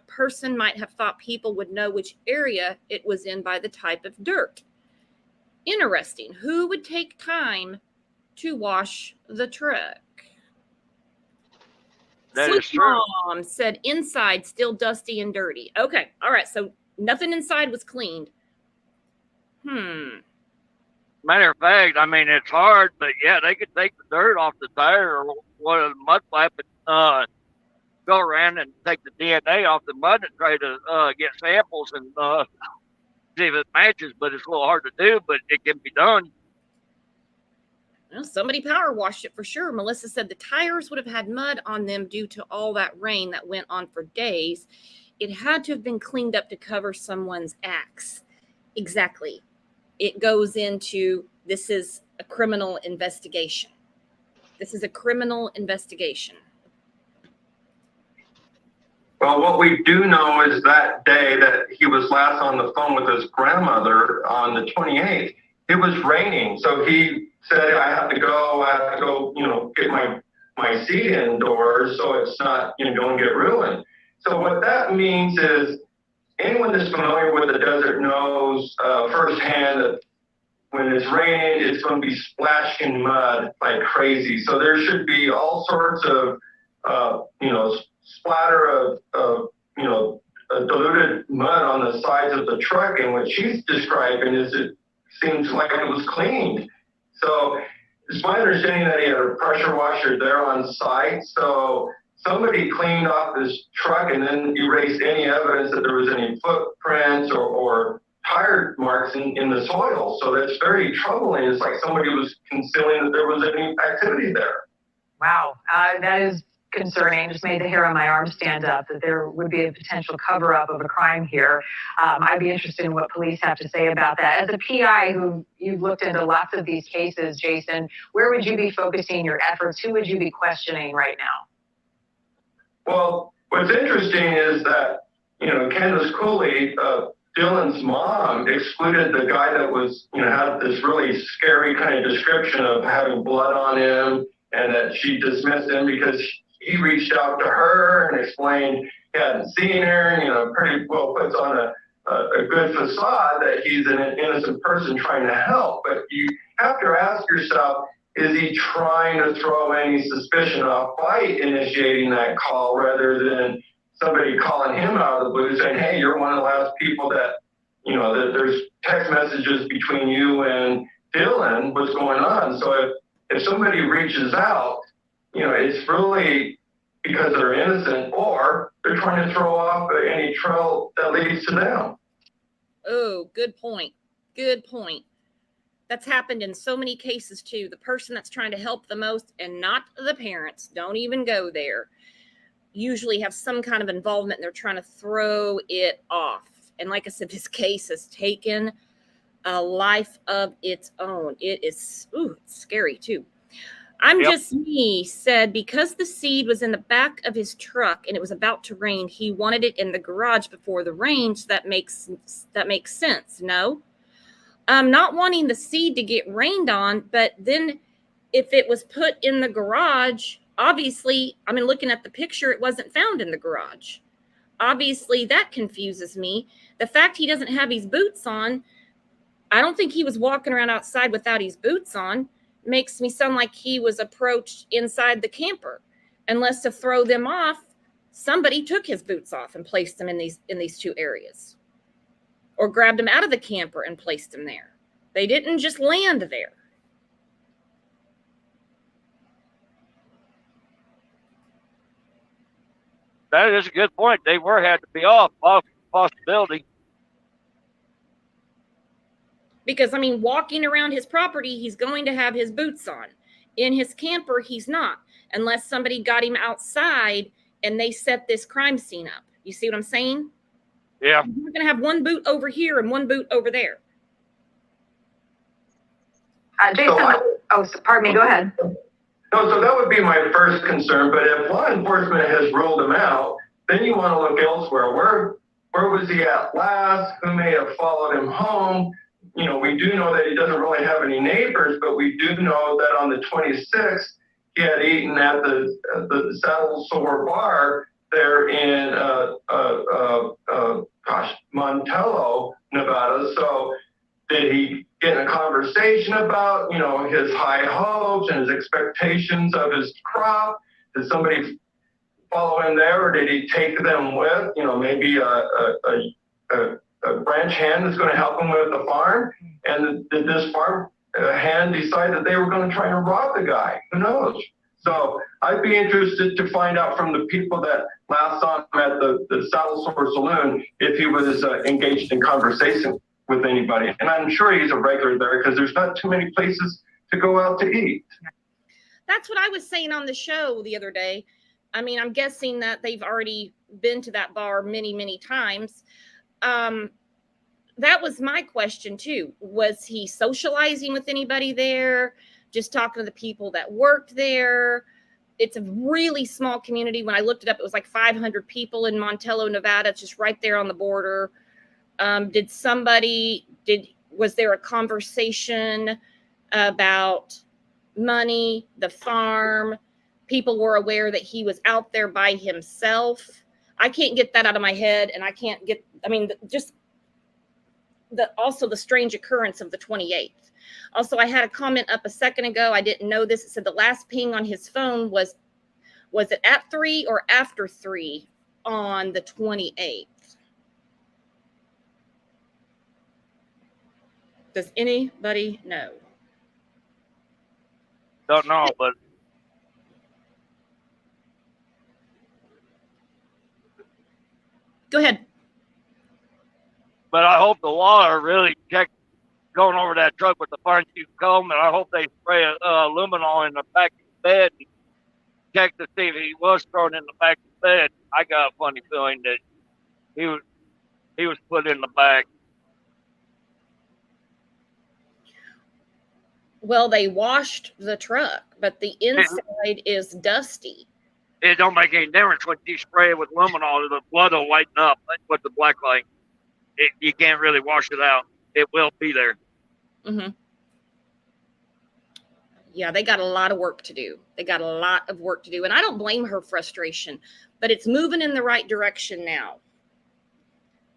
person might have thought people would know which area it was in by the type of dirt. Interesting. Who would take time to wash the truck? That is true. Mom said inside still dusty and dirty. Okay. All right. So nothing inside was cleaned. Matter of fact, I mean, it's hard, but yeah, they could take the dirt off the tire or one of the mud flap and go around and take the DNA off the mud and try to get samples and see if it matches, but it's a little hard to do, but it can be done. Well, somebody power washed it for sure. Melissa said the tires would have had mud on them due to all that rain that went on for days. It had to have been cleaned up to cover someone's axe. Exactly. It goes into, this is a criminal investigation. This is a criminal investigation. Well, what we do know is that day that he was last on the phone with his grandmother on the 28th, it was raining. So he said, I have to go, get my seat indoors so it's not, going to get ruined. So what that means is anyone that's familiar with the desert knows firsthand that when it's raining, it's going to be splashing mud like crazy. So there should be all sorts of, splatter of diluted mud on the sides of the truck. And what she's describing is it seems like it was cleaned. So it's my understanding that he had a pressure washer there on site. So somebody cleaned off his truck and then erased any evidence that there was any footprints or tire marks in the soil. So that's very troubling. It's like somebody was concealing that there was any activity there. Wow, that is concerning. Just made the hair on my arm stand up that there would be a potential cover-up of a crime here. I'd be interested in what police have to say about that. As a PI who you've looked into lots of these cases, Jason, where would you be focusing your efforts? Who would you be questioning right now? Well, what's interesting is that Candace Cooley, Dylan's mom, excluded the guy that was, had this really scary kind of description of having blood on him, and that she dismissed him because he reached out to her and explained he hadn't seen her, and, pretty well puts on a good facade that he's an innocent person trying to help. But you have to ask yourself, is he trying to throw any suspicion off by initiating that call rather than somebody calling him out of the blue saying, hey, you're one of the last people that, that there's text messages between you and Dylan, what's going on? So if somebody reaches out, it's really because they're innocent or they're trying to throw off any trail that leads to them. Oh, good point. Good point. That's happened in so many cases too. The person that's trying to help the most and not the parents, don't even go there, usually have some kind of involvement and they're trying to throw it off. And like I said, this case has taken a life of its own. It is, it's scary too. I'm Just Me said because the seed was in the back of his truck and it was about to rain, he wanted it in the garage before the rain. So that makes sense. No, not wanting the seed to get rained on, but then if it was put in the garage, obviously, looking at the picture, it wasn't found in the garage. Obviously, that confuses me. The fact he doesn't have his boots on, I don't think he was walking around outside without his boots on. Makes me sound like he was approached inside the camper. Unless to throw them off, somebody took his boots off and placed them in these two areas. Or grabbed him out of the camper and placed him there. They didn't just land there. That is a good point. They had to be off possibility. Because, walking around his property, he's going to have his boots on. In his camper, he's not. Unless somebody got him outside and they set this crime scene up. You see what I'm saying? Yeah. We're going to have one boot over here and one boot over there. Jason, pardon me, go ahead. No, so that would be my first concern. But if law enforcement has ruled him out, then you want to look elsewhere. Where was he at last? Who may have followed him home? We do know that he doesn't really have any neighbors, but we do know that on the 26th, he had eaten at the Saddle Sore Bar there in Montello, Nevada. So did he get in a conversation about, his high hopes and his expectations of his crop? Did somebody follow him there, or did he take them with, maybe a branch hand that's going to help him with the farm? And did this farm hand decide that they were going to try and rob the guy? Who knows? So I'd be interested to find out from the people that last saw him at the Saddle Sore Saloon if he was engaged in conversation with anybody. And I'm sure he's a regular there because there's not too many places to go out to eat. That's what I was saying on the show the other day. I'm guessing that they've already been to that bar many, many times. That was my question too. Was he socializing with anybody there? Just talking to the people that worked there? It's a really small community. When I looked it up, it was like 500 people in Montello, Nevada. It's just right there on the border. Was there a conversation about money, the farm? People were aware that he was out there by himself. I can't get that out of my head. And I can't get, also the strange occurrence of the 28th. Also, I had a comment up a second ago. I didn't know this. It said the last ping on his phone was it at 3 or after 3 on the 28th? Does anybody know? Don't know, but go ahead. But I hope the law are really going over that truck with the fire chief comb, and I hope they spray luminol in the back of the bed and check to see if he was thrown in the back of the bed. I got a funny feeling that he was put in the back. Well, they washed the truck, but the inside is dusty. It don't make any difference when you spray it with luminol. The blood will whiten up with the black light. You can't really wash it out. It will be there. Mm-hmm. Yeah, they got a lot of work to do. They got a lot of work to do. And I don't blame her frustration, but it's moving in the right direction now.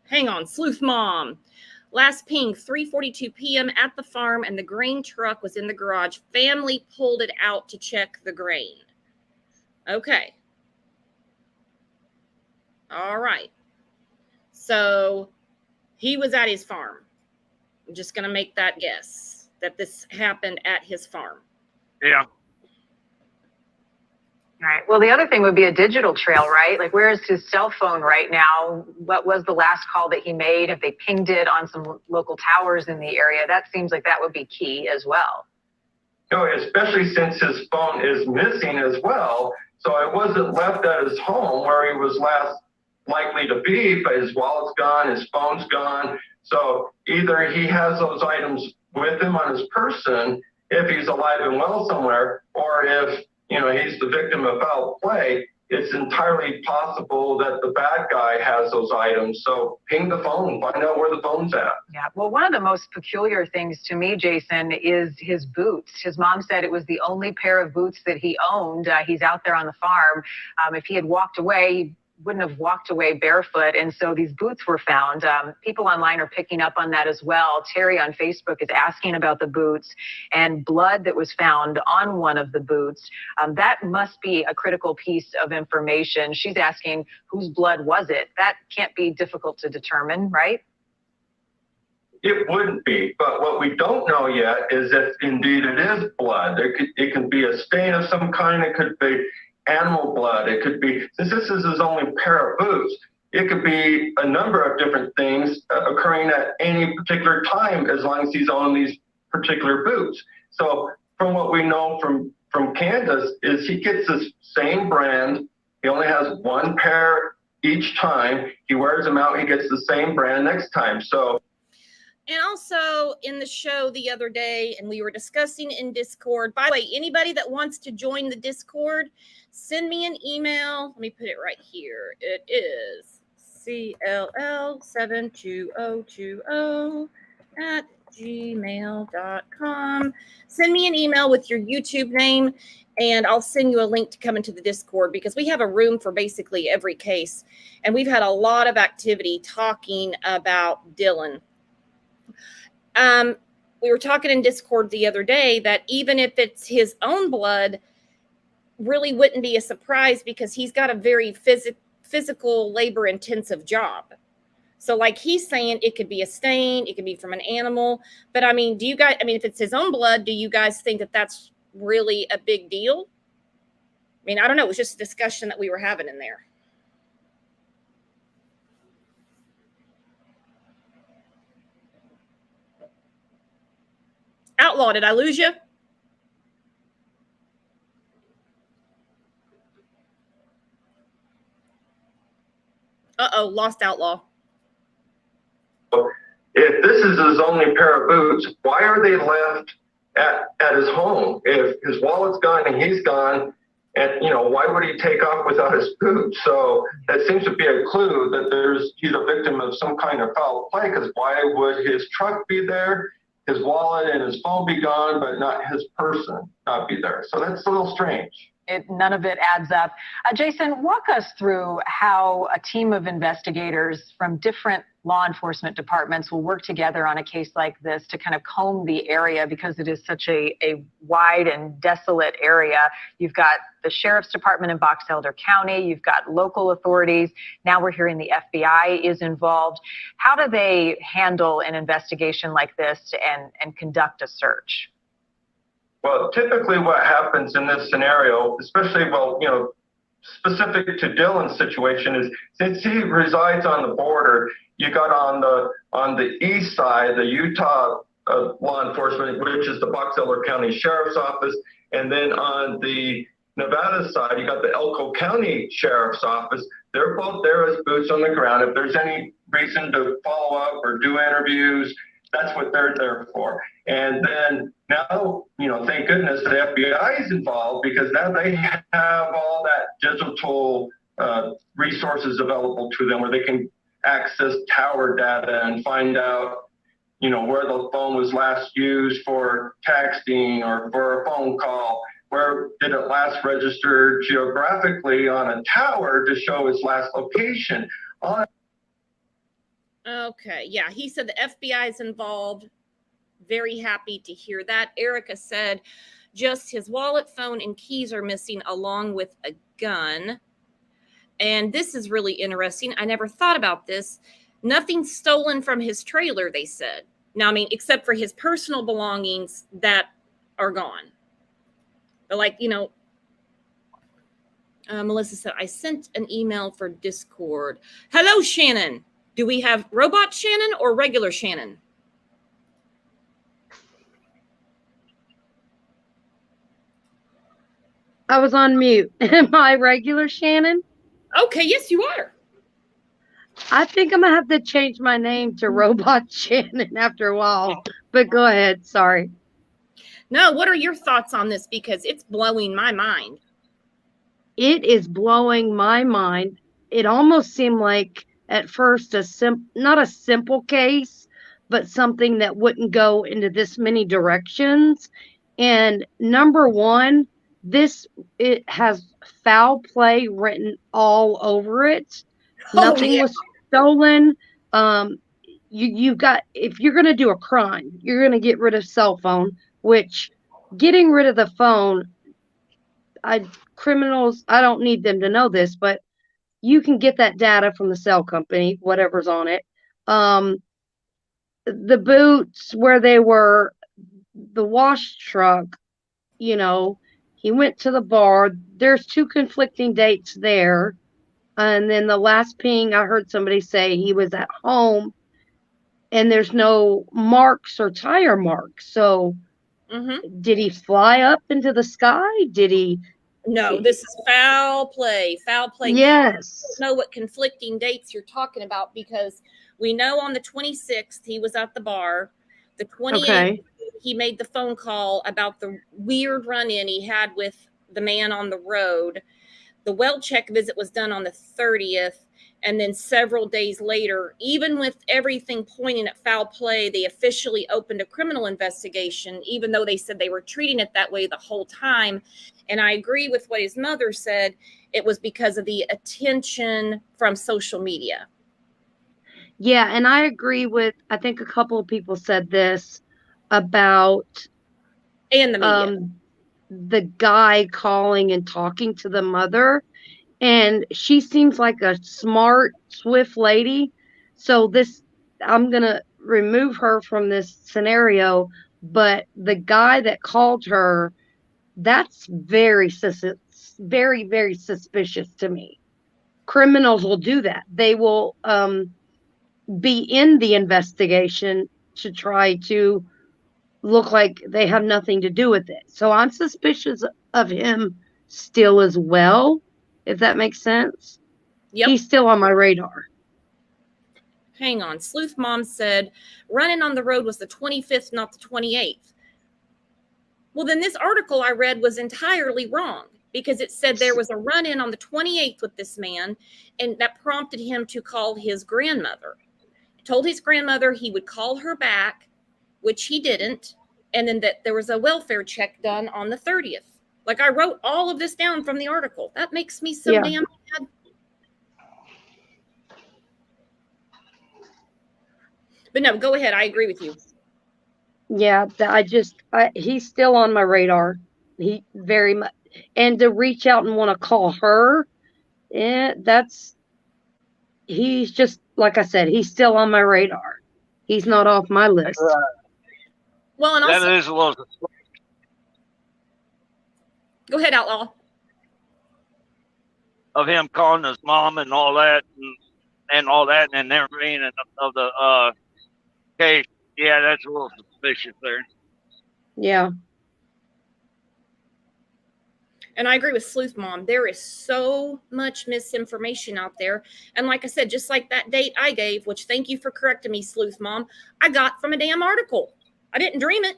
Hang on, Sleuth Mom. Last ping, 3:42 p.m. at the farm, and the grain truck was in the garage. Family pulled it out to check the grain. Okay. All right. So he was at his farm. I'm just going to make that guess that this happened at his farm. Yeah. All right. Well, the other thing would be a digital trail, right? Like, where is his cell phone right now? What was the last call that he made? Have they pinged it on some local towers in the area? That seems like that would be key as well. No, especially since his phone is missing as well. So it wasn't left at his home where he was last likely to be, but his wallet's gone, his phone's gone. So either he has those items with him on his person if he's alive and well somewhere, or if, he's the victim of foul play, it's entirely possible that the bad guy has those items. So ping the phone, find out where the phone's at. Yeah. Well, one of the most peculiar things to me, Jason, is his boots. His mom said it was the only pair of boots that he owned. He's out there on the farm. If he had walked away, he wouldn't have walked away barefoot. And so these boots were found. People online are picking up on that as well. Terry on Facebook is asking about the boots and blood that was found on one of the boots. That must be a critical piece of information. She's asking, whose blood was it? That can't be difficult to determine, right? It wouldn't be, but what we don't know yet is if indeed it is blood. It could be a stain of some kind. It could be animal blood. It could be, since this is his only pair of boots, it could be a number of different things occurring at any particular time as long as he's on these particular boots. So from what we know from Candace is he gets this same brand. He only has one pair each time. He wears them out. He gets the same brand next time. So. And also in the show the other day, and we were discussing in Discord, by the way, anybody that wants to join the Discord, send me an email. Let me put it right here. It is cll72020@gmail.com. Send me an email with your YouTube name, and I'll send you a link to come into the Discord, because we have a room for basically every case. And we've had a lot of activity talking about Dylan. We were talking in Discord the other day that even if it's his own blood, really wouldn't be a surprise, because he's got a very physical, labor intensive job. So like he's saying, it could be a stain, it could be from an animal. But I mean, if it's his own blood, do you guys think that that's really a big deal? I mean, I don't know. It was just a discussion that we were having in there. Outlaw, did I lose you? Uh-oh, lost Outlaw. If this is his only pair of boots, why are they left at his home? If his wallet's gone and he's gone, and why would he take off without his boots? So that seems to be a clue that he's a victim of some kind of foul play, because why would his truck be there, his wallet and his phone be gone, but not his person not be there? So that's a little strange. None of it adds up. Jason, walk us through how a team of investigators from different law enforcement departments will work together on a case like this to kind of comb the area, because it is such a wide and desolate area. You've got the sheriff's department in Box Elder County. You've got local authorities. Now we're hearing the FBI is involved. How do they handle an investigation like this and conduct a search? Well, typically what happens in this scenario, especially, specific to Dylan's situation, is since he resides on the border, you got on the east side, the Utah law enforcement, which is the Box Elder County Sheriff's Office, and then on the Nevada side, you got the Elko County Sheriff's Office. They're both there as boots on the ground. If there's any reason to follow up or do interviews, That's what they're there for. And then now, thank goodness the FBI is involved, because now they have all that digital resources available to them where they can access tower data and find out, where the phone was last used for texting or for a phone call. Where did it last register geographically on a tower to show its last location? Okay, yeah, he said the FBI is involved. Very happy to hear that. Erica said just his wallet, phone, and keys are missing, along with a gun. And this is really interesting. I never thought about this. Nothing stolen from his trailer, they said. Now, I mean, except for his personal belongings that are gone. But Melissa said, I sent an email for Discord. Hello, Shannon. Do we have robot Shannon or regular Shannon? I was on mute. Am I regular Shannon? Okay, yes, you are. I think I'm gonna have to change my name to Robot Shannon after a while. But go ahead. Sorry. No, what are your thoughts on this? Because it's blowing my mind. It is blowing my mind. It almost seemed like at first not a simple case, but something that wouldn't go into this many directions. And number one, it has foul play written all over it. Nothing was stolen. You've got, if you're going to do a crime, you're going to get rid of cell phone, which getting rid of the phone, criminals, I don't need them to know this, but you can get that data from the cell company, whatever's on it. The boots where they were, the wash truck, he went to the bar. There's two conflicting dates there. And then the last ping, I heard somebody say he was at home and there's no marks or tire marks. So did he fly up into the sky? Did he? No, this is foul play. Foul play. Yes. I don't know what conflicting dates you're talking about, because we know on the 26th he was at the bar. The 28th he made the phone call about the weird run-in he had with the man on the road. The well check visit was done on the 30th. And then several days later, even with everything pointing at foul play, they officially opened a criminal investigation, even though they said they were treating it that way the whole time. And I agree with what his mother said. It was because of the attention from social media. Yeah, and I agree with, I think a couple of people said this about and the media. The guy calling and talking to the mother. And she seems like a smart, swift lady. So I'm going to remove her from this scenario. But the guy that called her, that's very, very suspicious to me. Criminals will do that. They will be in the investigation to try to look like they have nothing to do with it. So I'm suspicious of him still as well, if that makes sense. Yep. He's still on my radar. Hang on. Sleuth Mom said running on the road was the 25th, not the 28th. Well, then this article I read was entirely wrong, because it said there was a run-in on the 28th with this man, and that prompted him to call his grandmother. He told his grandmother he would call her back, which he didn't, and then that there was a welfare check done on the 30th. Like, I wrote all of this down from the article. That makes me so damn mad. But no, go ahead. I agree with you. Yeah, he's still on my radar. He very much, and to reach out and want to call her, he's just, like I said, he's still on my radar. He's not off my list. Well, and also, that is a little. Go ahead, Outlaw. Of him calling his mom and all that, and all that, and everything, and of the case. Yeah, that's a little suspicious there. Yeah. And I agree with Sleuth Mom. There is so much misinformation out there. And like I said, just like that date I gave, which thank you for correcting me, Sleuth Mom, I got from a damn article. I didn't dream it.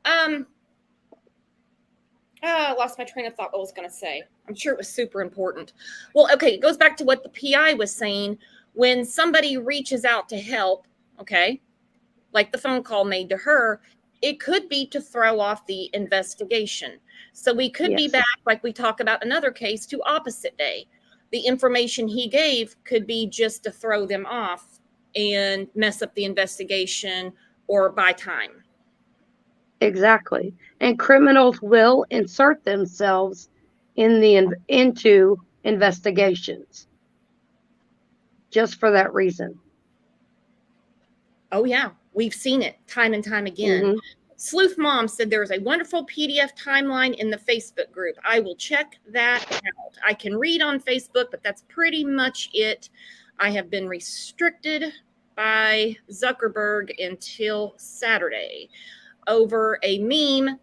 I lost my train of thought. What I was going to say. I'm sure it was super important. Well, okay, it goes back to what the PI was saying. When somebody reaches out to help, okay, like the phone call made to her, it could be to throw off the investigation. So we could be back, like we talk about another case, to opposite day. The information he gave could be just to throw them off and mess up the investigation or buy time. Exactly. And criminals will insert themselves into investigations just for that reason. Oh, yeah. We've seen it time and time again. Mm-hmm. Sleuth Mom said there is a wonderful PDF timeline in the Facebook group. I will check that out. I can read on Facebook, but that's pretty much it. I have been restricted by Zuckerberg until Saturday over a meme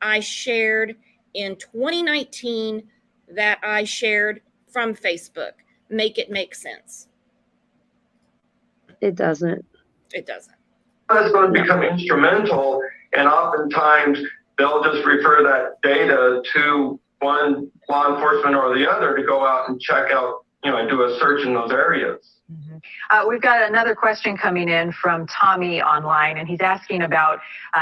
I shared in 2019 that I shared from Facebook. Make it make sense. It doesn't. It doesn't. That's going to become instrumental, and oftentimes they'll just refer that data to one law enforcement or the other to go out and check out, and do a search in those areas. Mm-hmm. We've got another question coming in from Tommy online, and he's asking about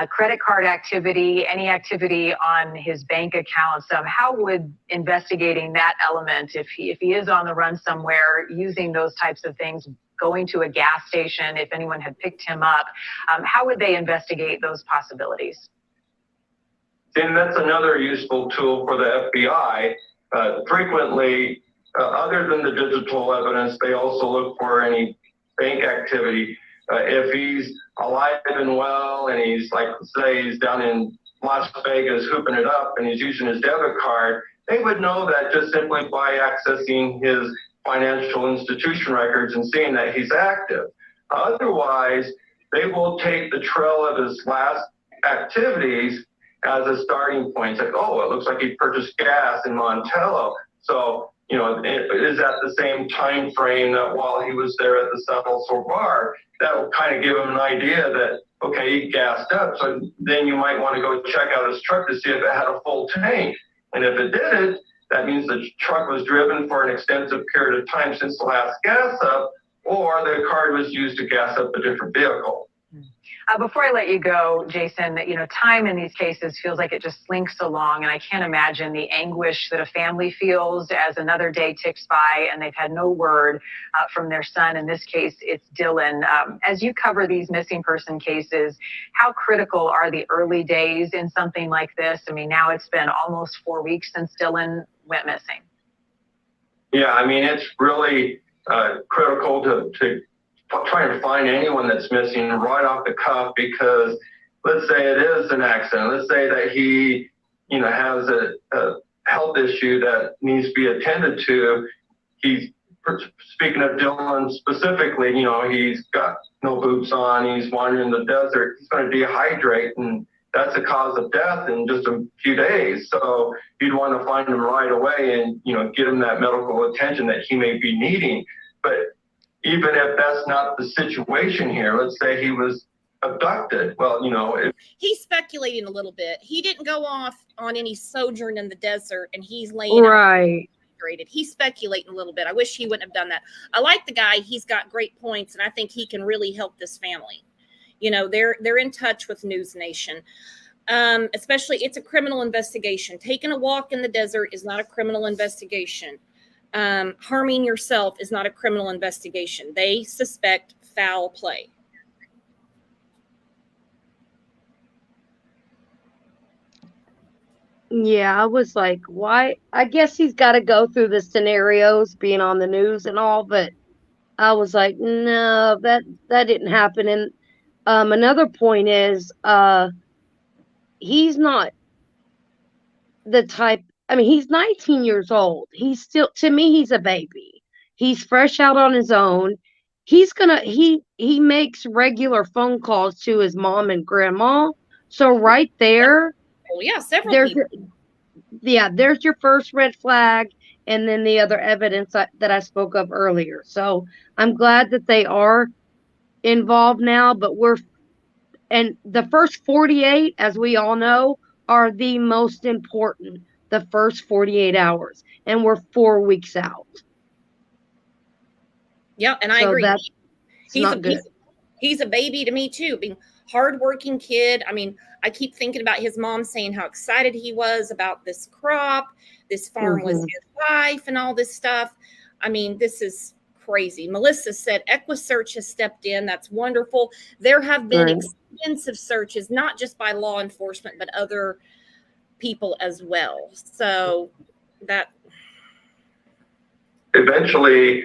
credit card activity, any activity on his bank accounts. How would investigating that element, if he is on the run somewhere, using those types of things, going to a gas station, if anyone had picked him up, how would they investigate those possibilities? And that's another useful tool for the FBI. Frequently, other than the digital evidence, they also look for any bank activity. If he's alive and well, and he's, like, say he's down in Las Vegas hooping it up and he's using his debit card, they would know that just simply by accessing his financial institution records and seeing that he's active. Otherwise, they will take the trail of his last activities as a starting point. It's like, oh, it looks like he purchased gas in Montello. So, it is at the same time frame that while he was there at the South Shore bar, that will kind of give him an idea that, okay, he gassed up. So then you might want to go check out his truck to see if it had a full tank. And if it didn't, that means the truck was driven for an extensive period of time since the last gas up, or the card was used to gas up a different vehicle. Before I let you go, Jason, time in these cases feels like it just slinks along, and I can't imagine the anguish that a family feels as another day ticks by and they've had no word from their son. In this case, it's Dylan. As you cover these missing person cases, how critical are the early days in something like this? I mean, now it's been almost 4 weeks since Dylan went missing. Yeah, I mean, it's really critical to trying to find anyone that's missing right off the cuff, because let's say it is an accident. Let's say that he, has a health issue that needs to be attended to. Speaking of Dylan specifically, he's got no boots on. He's wandering the desert. He's going to dehydrate, and that's the cause of death in just a few days. So you'd want to find him right away and, get him that medical attention that he may be needing. But even if that's not the situation here, let's say he was abducted. Well, he's speculating a little bit. He didn't go off on any sojourn in the desert and he's laying right. out. He's speculating a little bit. I wish he wouldn't have done that. I like the guy. He's got great points, and I think he can really help this family. They're in touch with NewsNation. Especially, it's a criminal investigation. Taking a walk in the desert is not a criminal investigation. Harming yourself is not a criminal investigation. They suspect foul play. Yeah, I was like, why? I guess he's got to go through the scenarios being on the news and all, but I was like, no, that didn't happen. And another point is he's not the type. I mean, he's 19 years old. He's still, to me, he's a baby. He's fresh out on his own. He makes regular phone calls to his mom and grandma. So right there, yeah, several people. there's your first red flag, and then the other evidence that I spoke of earlier. So I'm glad that they are involved now, but and the first 48, as we all know, are the most important, the first 48 hours, and we're 4 weeks out. Yeah, and I agree. Good. He's a baby to me too. Being hardworking kid. I mean, I keep thinking about his mom saying how excited he was about this crop. This farm was his life and all this stuff. I mean, this is crazy. Melissa said EquiSearch has stepped in. That's wonderful. There have been extensive searches, not just by law enforcement, but other people as well. So that eventually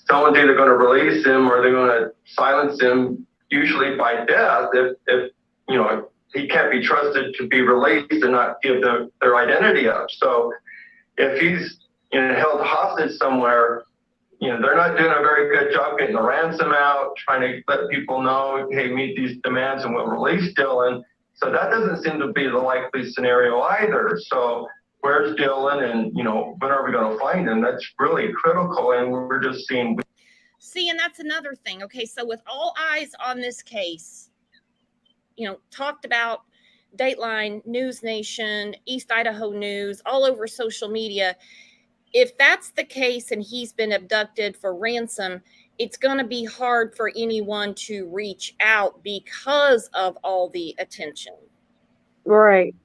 someone's either going to release him or they're going to silence him, usually by death, if you know, he can't be trusted to be released and not give their identity up. So if he's held hostage somewhere, they're not doing a very good job getting the ransom out, trying to let people know, hey, meet these demands and we'll release Dylan. So that doesn't seem to be the likely scenario either. So where's Dylan, and when are we going to find him? That's really critical, and we're just seeing. See, and that's another thing. Okay, so with all eyes on this case, talked about Dateline, NewsNation, East Idaho News, all over social media. If that's the case and he's been abducted for ransom, it's going to be hard for anyone to reach out because of all the attention. Right.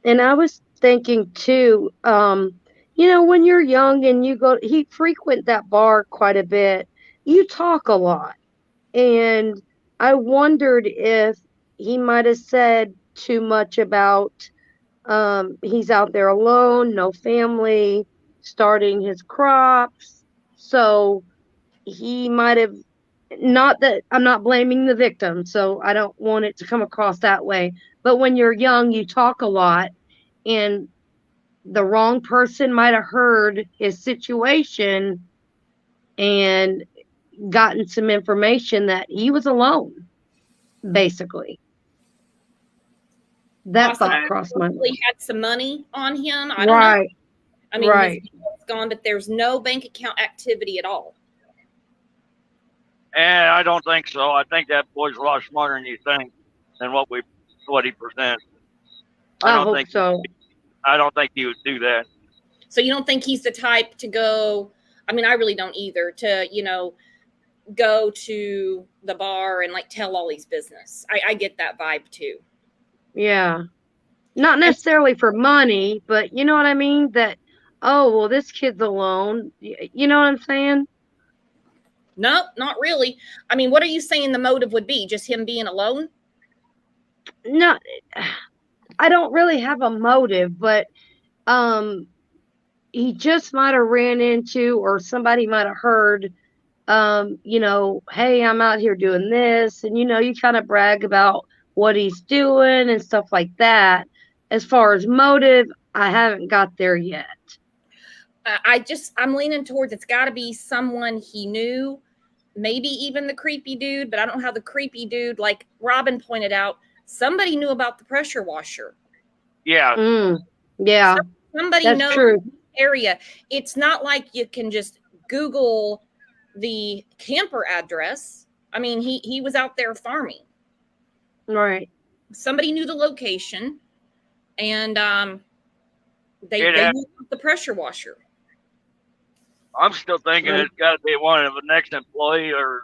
And I was thinking too, when you're young and he frequent that bar quite a bit, you talk a lot. And I wondered if he might have said too much about he's out there alone, no family, starting his crops. So he might have, not that I'm not blaming the victim, so I don't want it to come across that way. But when you're young, you talk a lot, and the wrong person might have heard his situation and gotten some information that he was alone, basically. That thought crossed my mind. He had some money on him. I don't know. I mean, his is gone, but there's no bank account activity at all. And I don't think so. I think that boy's a lot smarter than you think, than what he presents. I hope so. I don't think he would do that. So you don't think he's the type to go? I mean, I really don't either. To go to the bar and tell all his business. I get that vibe too. Yeah, not necessarily for money, but you know what I mean. That this kid's alone. You know what I'm saying? No, not really. I mean, what are you saying the motive would be? Just him being alone? No, I don't really have a motive, but he just might have ran into, or somebody might have heard, hey, I'm out here doing this, and you kind of brag about what he's doing and stuff like that. As far as motive, I haven't got there yet. I'm leaning towards it's got to be someone he knew, maybe even the creepy dude, but I don't know how the creepy dude, like Robin pointed out, somebody knew about the pressure washer. Yeah. Yeah. Somebody That's knows true. the area. It's not like you can just Google the camper address. I mean, he was out there farming. Right. Somebody knew the location, and they knew about the pressure washer. I'm still thinking it's got to be one of an ex-employee or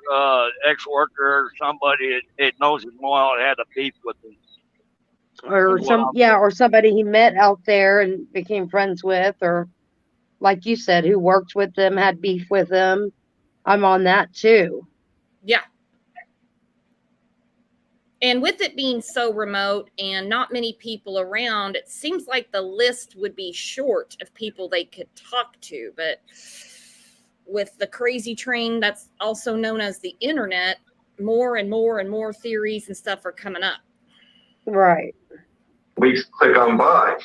ex-worker or somebody that knows him well and had a beef with him. Or or somebody he met out there and became friends with, or like you said, who worked with them, had beef with them. I'm on that too. Yeah. And with it being so remote and not many people around, it seems like the list would be short of people they could talk to. But with the crazy train that's also known as the internet, more and more and more theories and stuff are coming up. Right. Weeks click on by.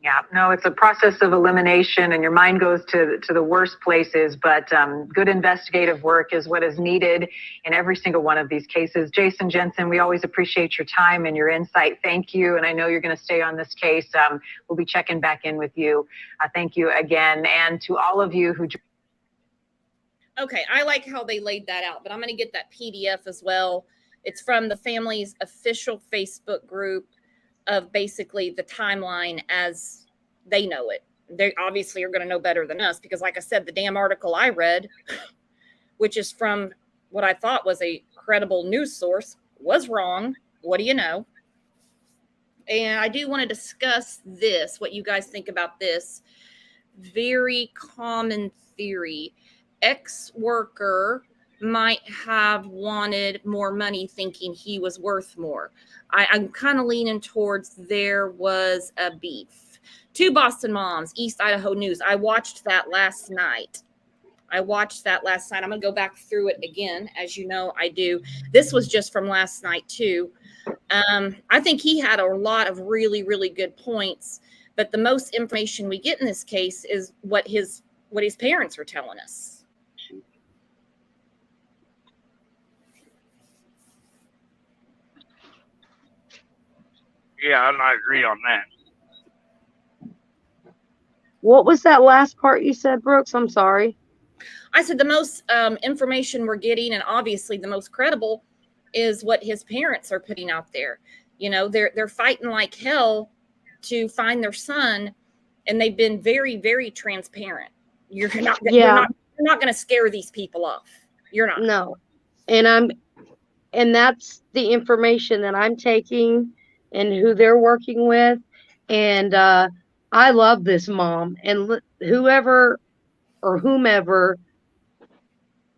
Yeah, no, it's a process of elimination, and your mind goes to the worst places. But good investigative work is what is needed in every single one of these cases. Jason Jensen, we always appreciate your time and your insight. Thank you, and I know you're going to stay on this case. We'll be checking back in with you. Thank you again, and to all of you who. Okay, I like how they laid that out, but I'm going to get that PDF as well. It's from the family's official Facebook group of basically the timeline as they know it. They obviously are going to know better than us because, like I said, the damn article I read, which is from what I thought was a credible news source, was wrong. What do you know? And I do want to discuss this, what you guys think about this very common theory. Ex-worker might have wanted more money thinking he was worth more. I'm kind of leaning towards there was a beef. 2 Boston moms, East Idaho News. I watched that last night. I'm going to go back through it again. As you know, I do. This was just from last night too. I think he had a lot of really, really good points, but the most information we get in this case is what his parents are telling us. Yeah, I agree on that. What was that last part you said, Brooks? I'm sorry. I said the most information we're getting, and obviously the most credible, is what his parents are putting out there. You know, they're fighting like hell to find their son, and they've been very, very transparent. You're not going to scare these people off. You're not. No, and that's the information that I'm taking and who they're working with, and I love this mom, and whoever or whomever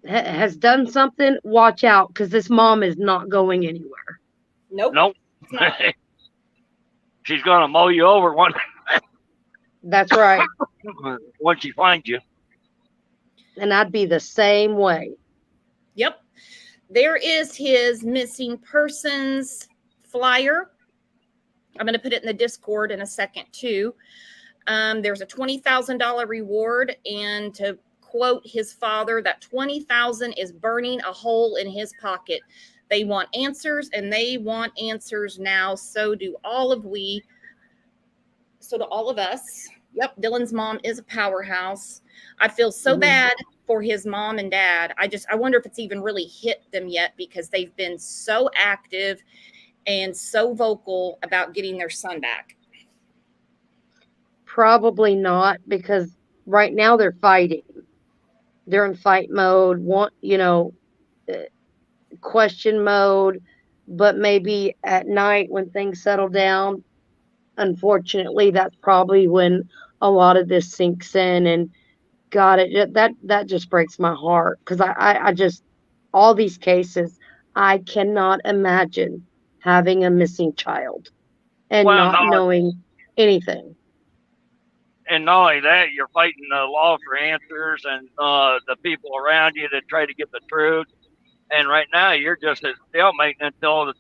has done something, watch out, because this mom is not going anywhere. Nope. She's gonna mow you over one. That's right. Once she finds you. And I'd be the same way. Yep. There is his missing persons flyer. I'm going to put it in the Discord in a second too. There's a $20,000 reward, and to quote his father, that $20,000 is burning a hole in his pocket. They want answers, and they want answers now. So do all of we. So do all of us. Yep, Dylan's mom is a powerhouse. I feel so bad for his mom and dad. I wonder if it's even really hit them yet, because they've been so active and so vocal about getting their son back. Probably not, because right now they're fighting. They're in fight mode, question mode, but maybe at night when things settle down, unfortunately, that's probably when a lot of this sinks in. And God, that just breaks my heart, because I just, all these cases, I cannot imagine having a missing child and not knowing anything. And not only that, you're fighting the law for answers and the people around you that try to get the truth. And right now, you're just at stalemate until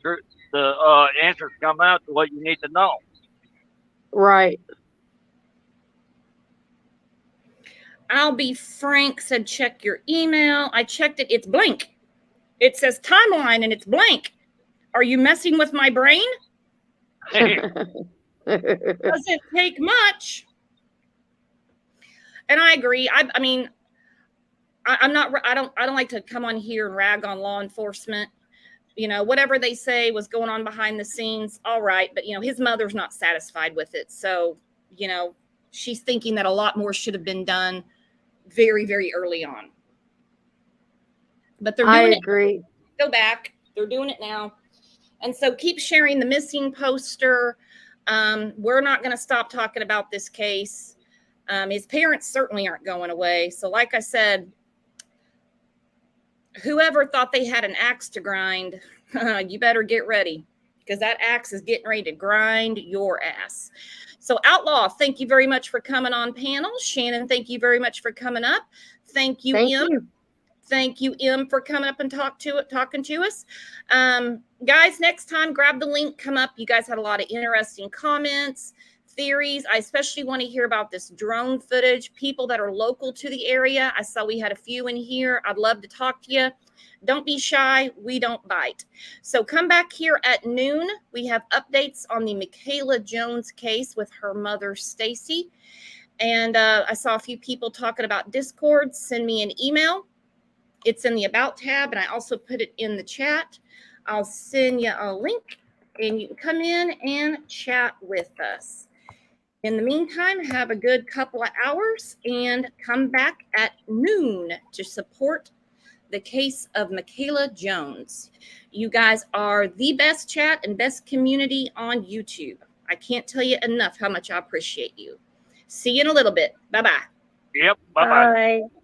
the answers come out to what you need to know. Right. I'll be frank said, check your email. I checked it. It's blank. It says timeline and it's blank. Are you messing with my brain? Doesn't take much. And I agree. I mean, I don't like to come on here and rag on law enforcement. You know, whatever they say was going on behind the scenes, all right. But, his mother's not satisfied with it. So, she's thinking that a lot more should have been done very, very early on. But they're doing it. I agree. Go back. They're doing it now. And so keep sharing the missing poster. We're not going to stop talking about this case. His parents certainly aren't going away. So like I said, whoever thought they had an axe to grind, you better get ready, because that axe is getting ready to grind your ass. So Outlaw, thank you very much for coming on panel. Shannon, thank you very much for coming up. Thank you, Em. Thank you, Em, for coming up and talking to us. Guys, next time, grab the link, come up. You guys had a lot of interesting comments, theories. I especially want to hear about this drone footage, people that are local to the area. I saw we had a few in here. I'd love to talk to you. Don't be shy. We don't bite. So come back here at noon. We have updates on the Michaela Jones case with her mother, Stacy. And I saw a few people talking about Discord. Send me an email. It's in the About tab, and I also put it in the chat. I'll send you a link, and you can come in and chat with us. In the meantime, have a good couple of hours and come back at noon to support the case of Michaela Jones. You guys are the best chat and best community on YouTube. I can't tell you enough how much I appreciate you. See you in a little bit. Bye-bye. Yep. Bye-bye. Bye.